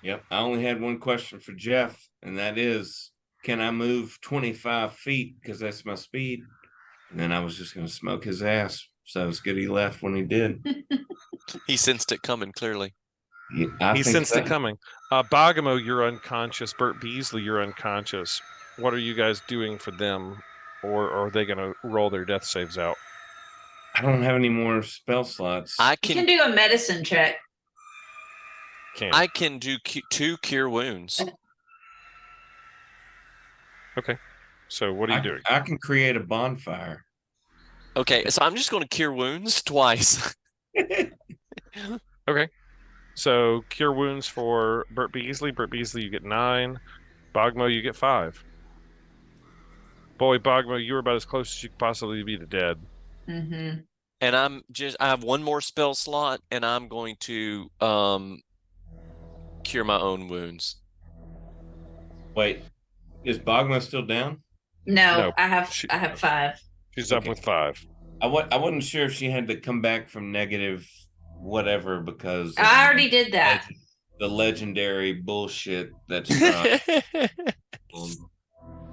Yep. I only had one question for Jeff, and that is, can I move 25 feet because that's my speed? And then I was just going to smoke his ass. So it's good he left when he did. He sensed it coming clearly. Yeah, I He think sensed so. it coming. Bogamo, you're unconscious. Bert Beasley, you're unconscious. What are you guys doing for them? Or are they going to roll their death saves out? I don't have any more spell slots. I You can can do a medicine check. I can do 2 cure wounds. Okay. So what are you doing? I can create a bonfire. Okay, so I'm just going to cure wounds twice. Okay. So cure wounds for Burt Beasley. Burt Beasley, you get 9. Bogmo, you get 5. Boy, Bogmo, you were about as close as you could possibly be to dead. Mm-hmm. And I have one more spell slot, and I'm going to cure my own wounds. Wait, is Bogma still down? No, No, I have she- 5. She's up Okay. with 5. I wasn't sure if she had to come back from negative whatever because of I already did that. the legendary bullshit that's Strahd.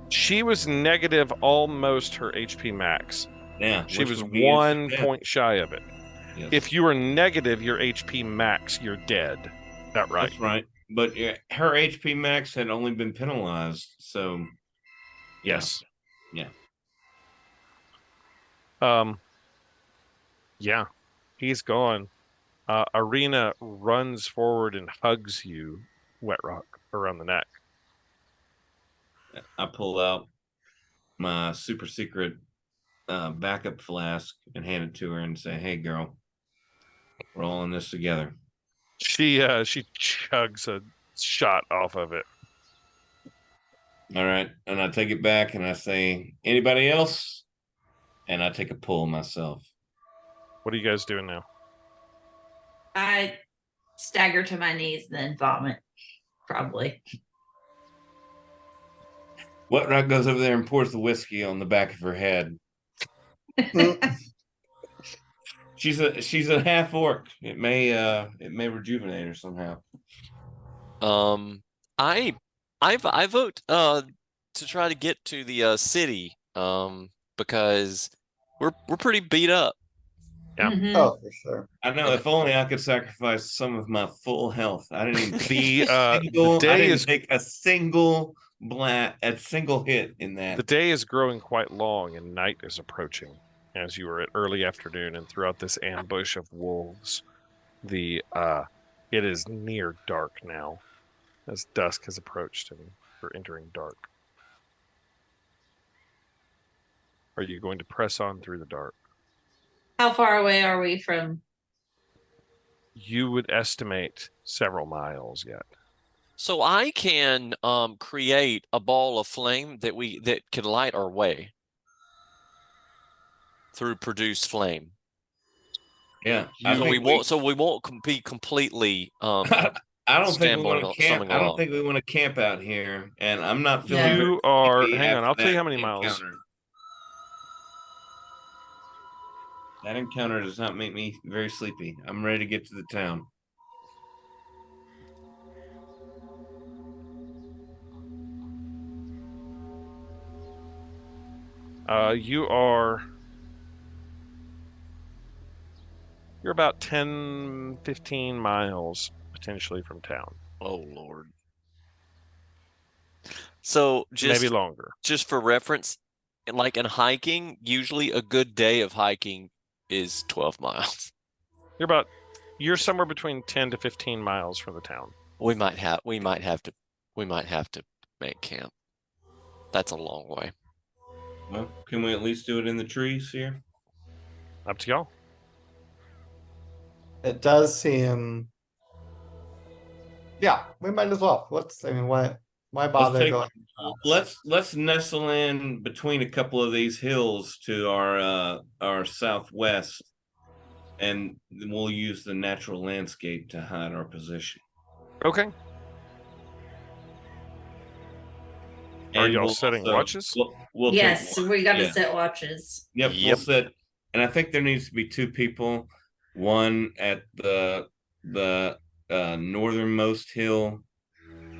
She was negative almost her HP max. Yeah, She which was would be 1 instant death. point shy of it. Yes. If you were negative your HP max, you're dead. That right? That's right. But her HP max had only been penalized, so Yes. Yeah. Yeah, he's gone. Arena runs forward and hugs you, Wet Rock, around the neck. I pull out my super secret backup flask and hand it to her and say, "Hey, girl, we're all in this together." She chugs a shot off of it. All right, and I take it back and I say, "Anybody else?" And I take a pull myself. What are you guys doing now? I stagger to my knees and then vomit. Probably. What Rock goes over there and pours the whiskey on the back of her head. She's a half orc. It may rejuvenate her somehow. I vote to try to get to the city because we're pretty beat up. Yeah. Mhm. Oh, for sure. I know. If only I could sacrifice some of my full health. I didn't even The I day didn't is take a single hit in that. the day is growing quite long and night is approaching. As you are at early afternoon and throughout this ambush of wolves, it is near dark now, as dusk has approached and we're entering dark. Are you going to press on through the dark? How far away are we from? You would estimate several miles yet. So I can create a ball of flame that can light our way through produce flame. Yeah, So we won't be completely I don't think we want to camp. stumbling I don't along. think we want to camp out here, and I'm not feeling. very You are. sleepy Hang on, after I'll tell you that how many miles. encounter. That encounter does not make me very sleepy. I'm ready to get to the town. You're about 10, 15 miles potentially from town. Oh Lord. So Maybe longer. just for reference, like in hiking, usually a good day of hiking is 12 miles. You're somewhere between 10 to 15 miles from the town. We might have to make camp. That's a long way. Well, can we at least do it in the trees here? Up to y'all. It does seem. Yeah, we might as well. Why bother take- going? Let's nestle in between a couple of these hills to our southwest, and we'll use the natural landscape to hide our position. Okay. Are And y'all we'll setting also- watches? We'll take Yes, one. we got to Yeah. set watches. Yep, Yep. we'll set, and I think there needs to be 2 people, one at the northernmost hill,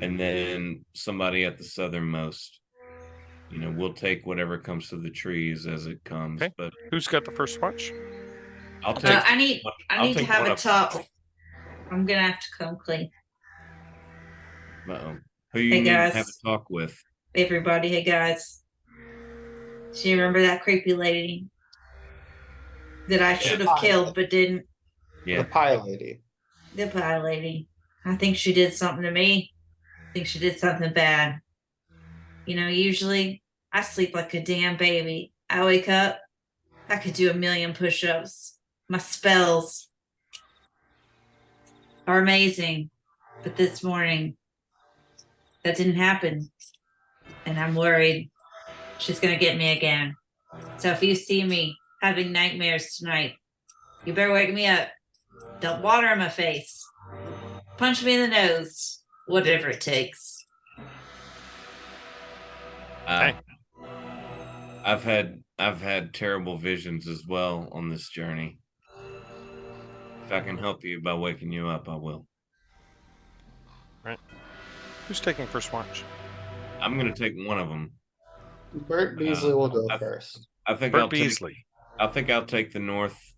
and then somebody at the southernmost. You know, we'll take whatever comes to the trees as it comes. Okay. But Who's got the first watch? I'll take. I need I'll to take have one a up. top. I'm gonna have to come clean. Uh-oh. Who you Hey, need to guys. have a talk with? Everybody, hey guys. Do you remember that creepy lady? that I should have killed but didn't. The Yeah. pie lady. The pie lady. I think she did something to me. I think she did something bad. You know, usually I sleep like a damn baby. I wake up, I could do 1,000,000 push-ups. My spells are amazing. But this morning, that didn't happen. And I'm worried she's going to get me again. So if you see me having nightmares tonight, you better wake me up. Dump water on my face. Punch me in the nose. Whatever it takes. Okay. I've had terrible visions as well on this journey. If I can help you by waking you up, I will. Who's taking first watch? I'm gonna take one of them. Bert Beasley will go first. I think Bert Beasley. I'll take the north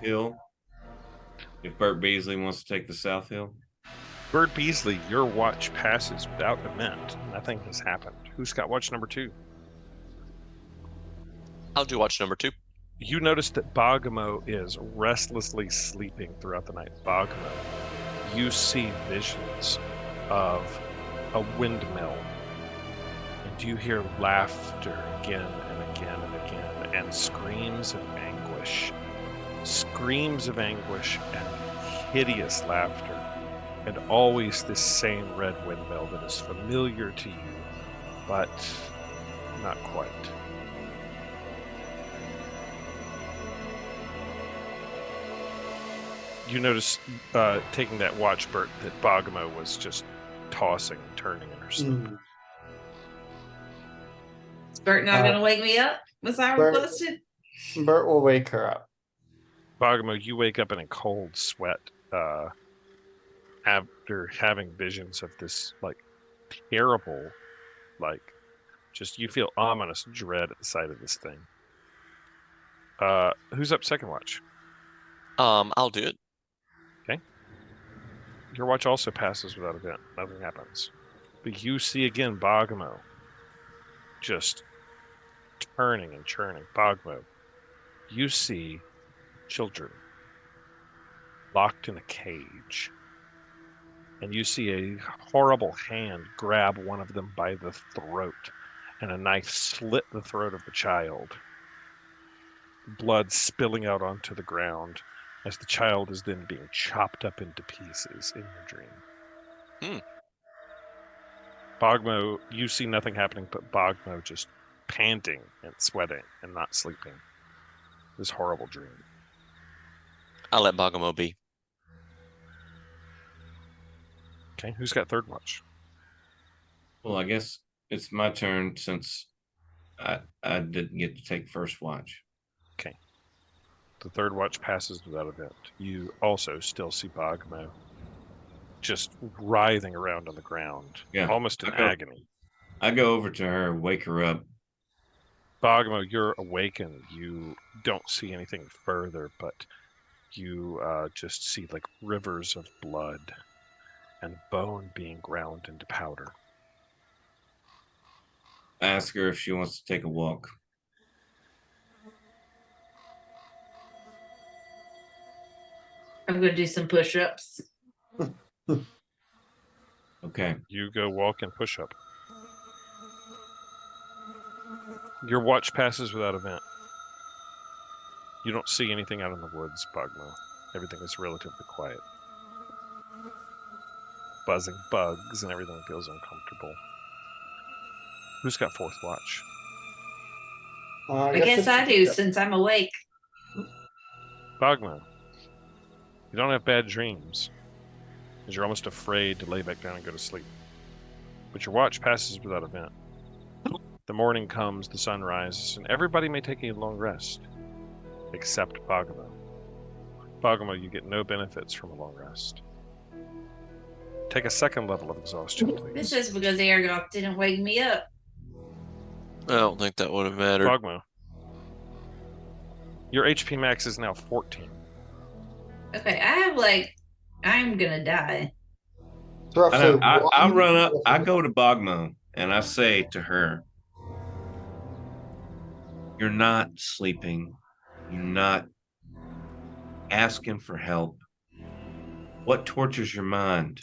hill. If Bert Beasley wants to take the south hill. Bert Beasley, your watch passes without event. Nothing has happened. Who's got watch number 2? I'll do watch number 2. You notice that Bergamo is restlessly sleeping throughout the night. Bergamo, you see visions of a windmill, and you hear laughter again and again and again, and screams of anguish and hideous laughter, and always this same red windmill that is familiar to you, but not quite. You notice, taking that watch, Bert, that Bergamo was just tossing and turning in her sleep. Is Bert not going to wake me up? Was I Bert- requested? Bert will wake her up. Bergamo, you wake up in a cold sweat after having visions of this, like, terrible, like, just you feel ominous dread at the sight of this thing. Who's up second watch? I'll do it. Your watch also passes without event. Nothing happens. But you see again Bergamo just turning and churning. Bergamo, you see children locked in a cage. And you see a horrible hand grab one of them by the throat, and a knife slit the throat of the child. Blood spilling out onto the ground, as the child is then being chopped up into pieces in your dream. Bergamo, you see nothing happening but Bergamo just panting and sweating and not sleeping. This horrible dream. I'll let Bergamo be. Okay, who's got third watch? Well, I guess it's my turn since I didn't get to take first watch. Okay. The third watch passes without event. You also still see Bergamo just writhing around on the ground, almost in agony. I go over to her, wake her up. Bergamo, you're awakened. You don't see anything further, but you just see like rivers of blood and bone being ground into powder. I ask her if she wants to take a walk. I'm going to do some push-ups. Okay. You go walk and push up. Your watch passes without event. You don't see anything out in the woods, Bergamo. Everything is relatively quiet. Buzzing bugs and everything feels uncomfortable. Who's got fourth watch? I guess I do, since I'm awake. Bergamo, you don't have bad dreams, because you're almost afraid to lay back down and go to sleep. But your watch passes without event. The morning comes, the sun rises, and everybody may take a long rest, except Bergamo. Bergamo, you get no benefits from a long rest. Take a second level of exhaustion, please. This is because Aragog didn't wake me up. I don't think that would have mattered. Bergamo, your HP max is now 14. Okay, I have I'm gonna die. I run up, I go to Bergamo, and I say to her, "You're not sleeping. You're not asking for help. What tortures your mind?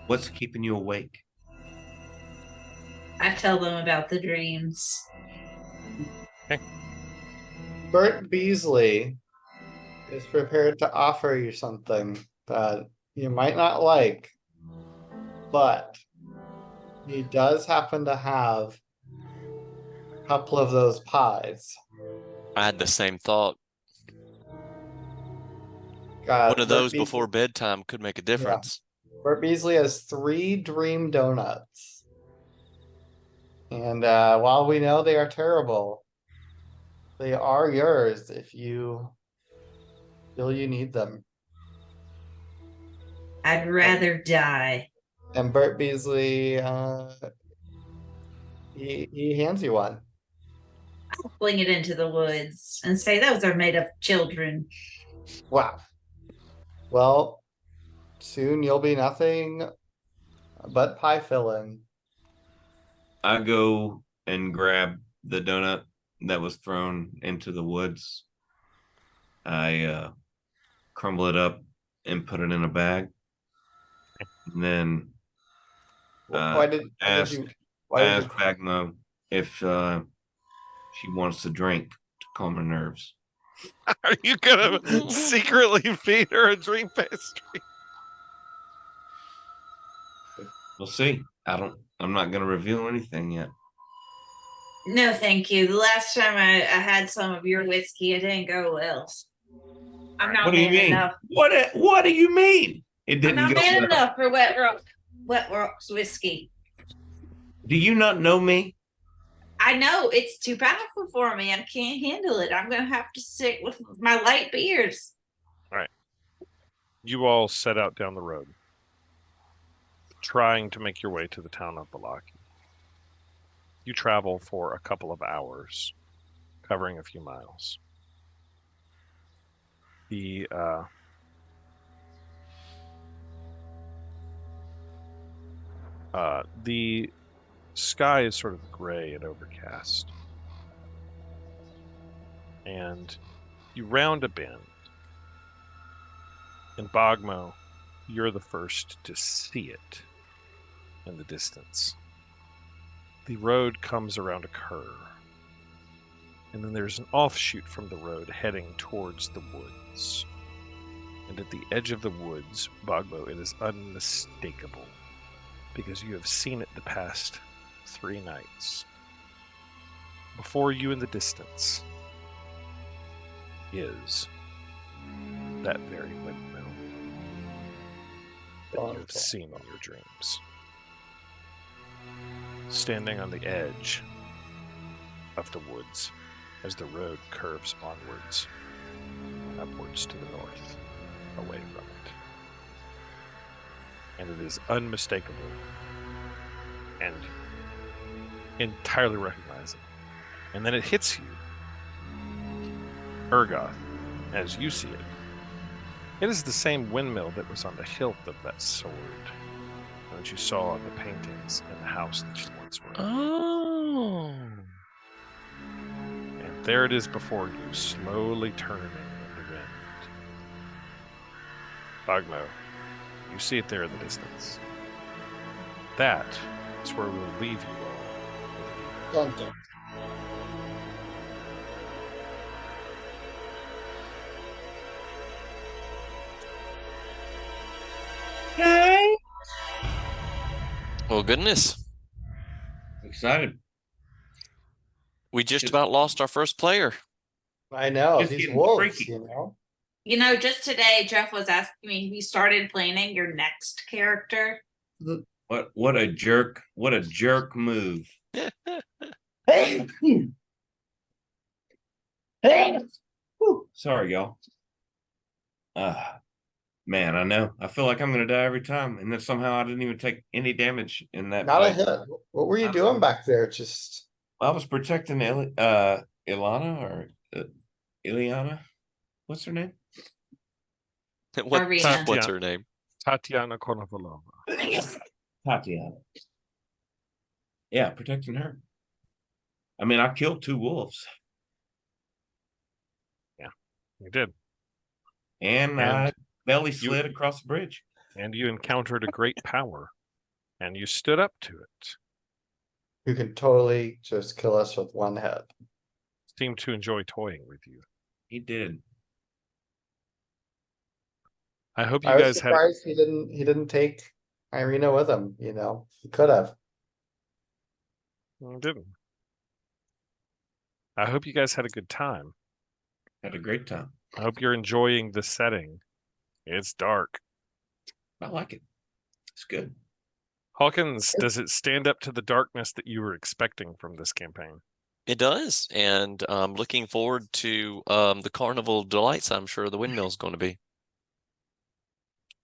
What's keeping you awake? I tell them about the dreams. Bert Beasley is prepared to offer you something that you might not like, but he does happen to have a couple of those pies. I had the same thought. Got One of Bert those Beasley- before bedtime could make a difference. Bert Beasley has 3 dream donuts. And while we know they are terrible, they are yours if you feel you need them. I'd rather die. And Bert Beasley, he hands you one. I'll fling it into the woods and say those are made of children. Wow. Well, soon you'll be nothing but pie filling. I go and grab the donut that was thrown into the woods. I crumble it up and put it in a bag. And then Why did ask you Bagmo if she wants to drink to calm her nerves. Are you gonna secretly feed her a dream pastry? We'll see. I'm not gonna reveal anything yet. No, thank you. The last time I had some of your whiskey, it didn't go well. I'm not What do you man mean? enough. What do you mean? It I'm didn't not go man well. enough for Wet Rock's whiskey. Do you not know me? I know it's too powerful for me. I can't handle it. I'm gonna have to stick with my light beers. You all set out down the road, trying to make your way to the town of Balaki. You travel for a couple of hours, covering a few miles. The sky is sort of gray and overcast. And you round a bend. In Bogmo, you're the first to see it in the distance. The road comes around a curve. And then there's an offshoot from the road heading towards the woods. And at the edge of the woods, Bogmo, it is unmistakable, because you have seen it the past 3 nights. Before you in the distance is that very windmill that you have seen in your dreams. Standing on the edge of the woods as the road curves onwards, upwards to the north, away from it. And it is unmistakable and entirely recognizable. And then it hits you, Urgoth, as you see it. It is the same windmill that was on the hilt of that sword that you saw on the paintings in the house that you once were in. Oh. And there it is before you, slowly turning in the wind. Bogmo, you see it there in the distance. That is where we will leave you all. Dun, dun. Well, goodness. Excited. We just about lost our first player. I know, Just these getting wolves, freaky. you know? You know, just today, Jeff was asking me, have you started planning your next character? What a jerk. What a jerk move. Hey! Hey! Whew. Sorry, y'all. Man, I know. I feel like I'm gonna die every time, and then somehow I didn't even take any damage in that Not a fight. hit. What were you doing back there? Just I was protecting Ilana or Ileana. What's her name? Arena. What's her name? Tatiana Konovalova. Tatiana. Yeah, protecting her. I mean, I killed 2 wolves. You did. And I belly slid across the bridge. And you encountered a great power, and you stood up to it. You can totally just kill us with one head. Seemed to enjoy toying with you. He did. I hope you I was guys had. surprised he didn't take Irina with him, you know. He could have. Didn't. I hope you guys had a good time. Had a great time. I hope you're enjoying the setting. It's dark. I like it. It's good. Hawkins, does it stand up to the darkness that you were expecting from this campaign? It does, and I'm looking forward to the Carnival of Delights. I'm sure the windmill's going to be.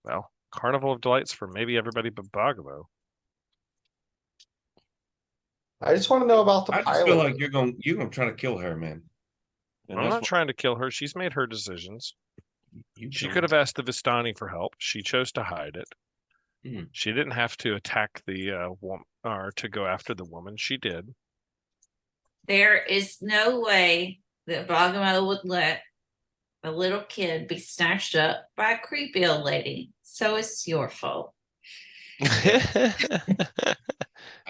Well, Carnival of Delights for maybe everybody but Bogamo. I just want to know about the I pilot. just feel like you're gonna try to kill her, man. And I'm that's not trying to kill her. She's made her decisions. She could have asked the Vistani for help. She chose to hide it. Hmm. She didn't have to attack the woman or to go after the woman. She did. There is no way that Bogamo would let a little kid be snatched up by a creepy old lady. So it's your fault. I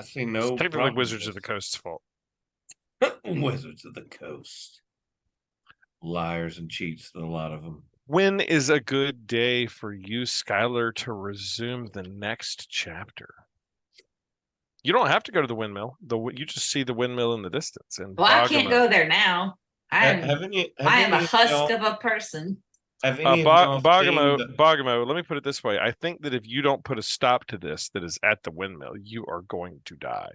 see no. It's technically problem Wizards of with the Coast's fault. Wizards of the Coast. Liars and cheats, a lot of them. When is a good day for you, Skylar, to resume the next chapter? You don't have to go to the windmill. You just see the windmill in the distance. And Well, I can't go there now. I am a husk of a person. Have any of y'all seen Bogamo, let me put it this way. I think that if you don't put a stop to this that is at the windmill, you are going to die.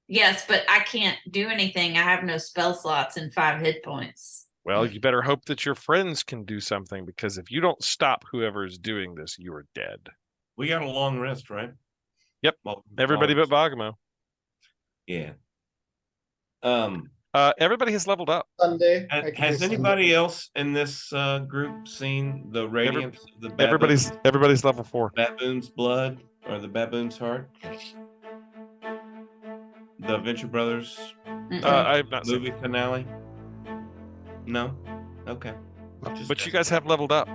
Yes, but I can't do anything. I have no spell slots and 5 hit points. Well, you better hope that your friends can do something, because if you don't stop whoever is doing this, you are dead. We got a long rest, right? Yep. Well, Everybody but Bogamo. Yeah. Everybody has leveled up. Sunday. Has anybody else in this group seen the radiance of the Everybody's level 4. baboon's blood or the baboon's heart? The Venture Brothers I've not seen movie finale. No. Okay. But you guys have leveled up.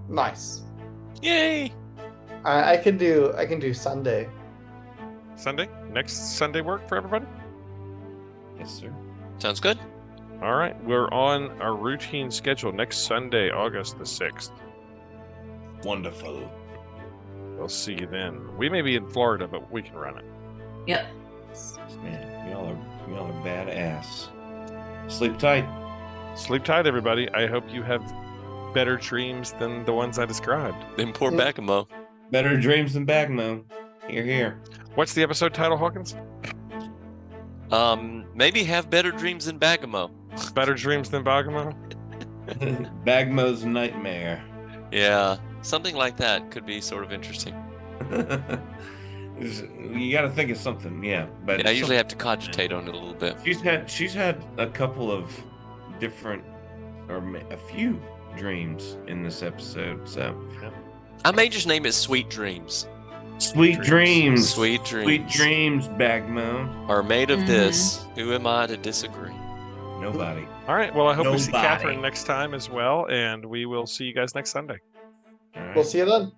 Nice. Yay! I can do Sunday. Sunday? Next Sunday work for everybody? Yes, sir. Sounds good. All right. We're on our routine schedule next Sunday, August the 6th. Wonderful. We'll see you then. We may be in Florida, but we can run it. Yep. Man, y'all are badass. Sleep tight. Sleep tight, everybody. I hope you have better dreams than the ones I described. Then poor Bacamo. Better dreams than Bagmo. Here. What's the episode title, Hawkins? Maybe have better dreams than Bacamo. Better dreams than Bogamo? Bagmo's nightmare. Yeah, something like that could be sort of interesting. You got to think of something, yeah. But Yeah, I usually have to cogitate on it a little bit. She's had a couple of different, or a few dreams in this episode. So I may just name it Sweet Dreams. Sweet dreams. Sweet dreams. Sweet dreams, Bagmo. Are made of this. Who am I to disagree? Nobody. All right. Well, I hope we see Nobody. Catherine next time as well, and we will see you guys next Sunday. All right. We'll see you then.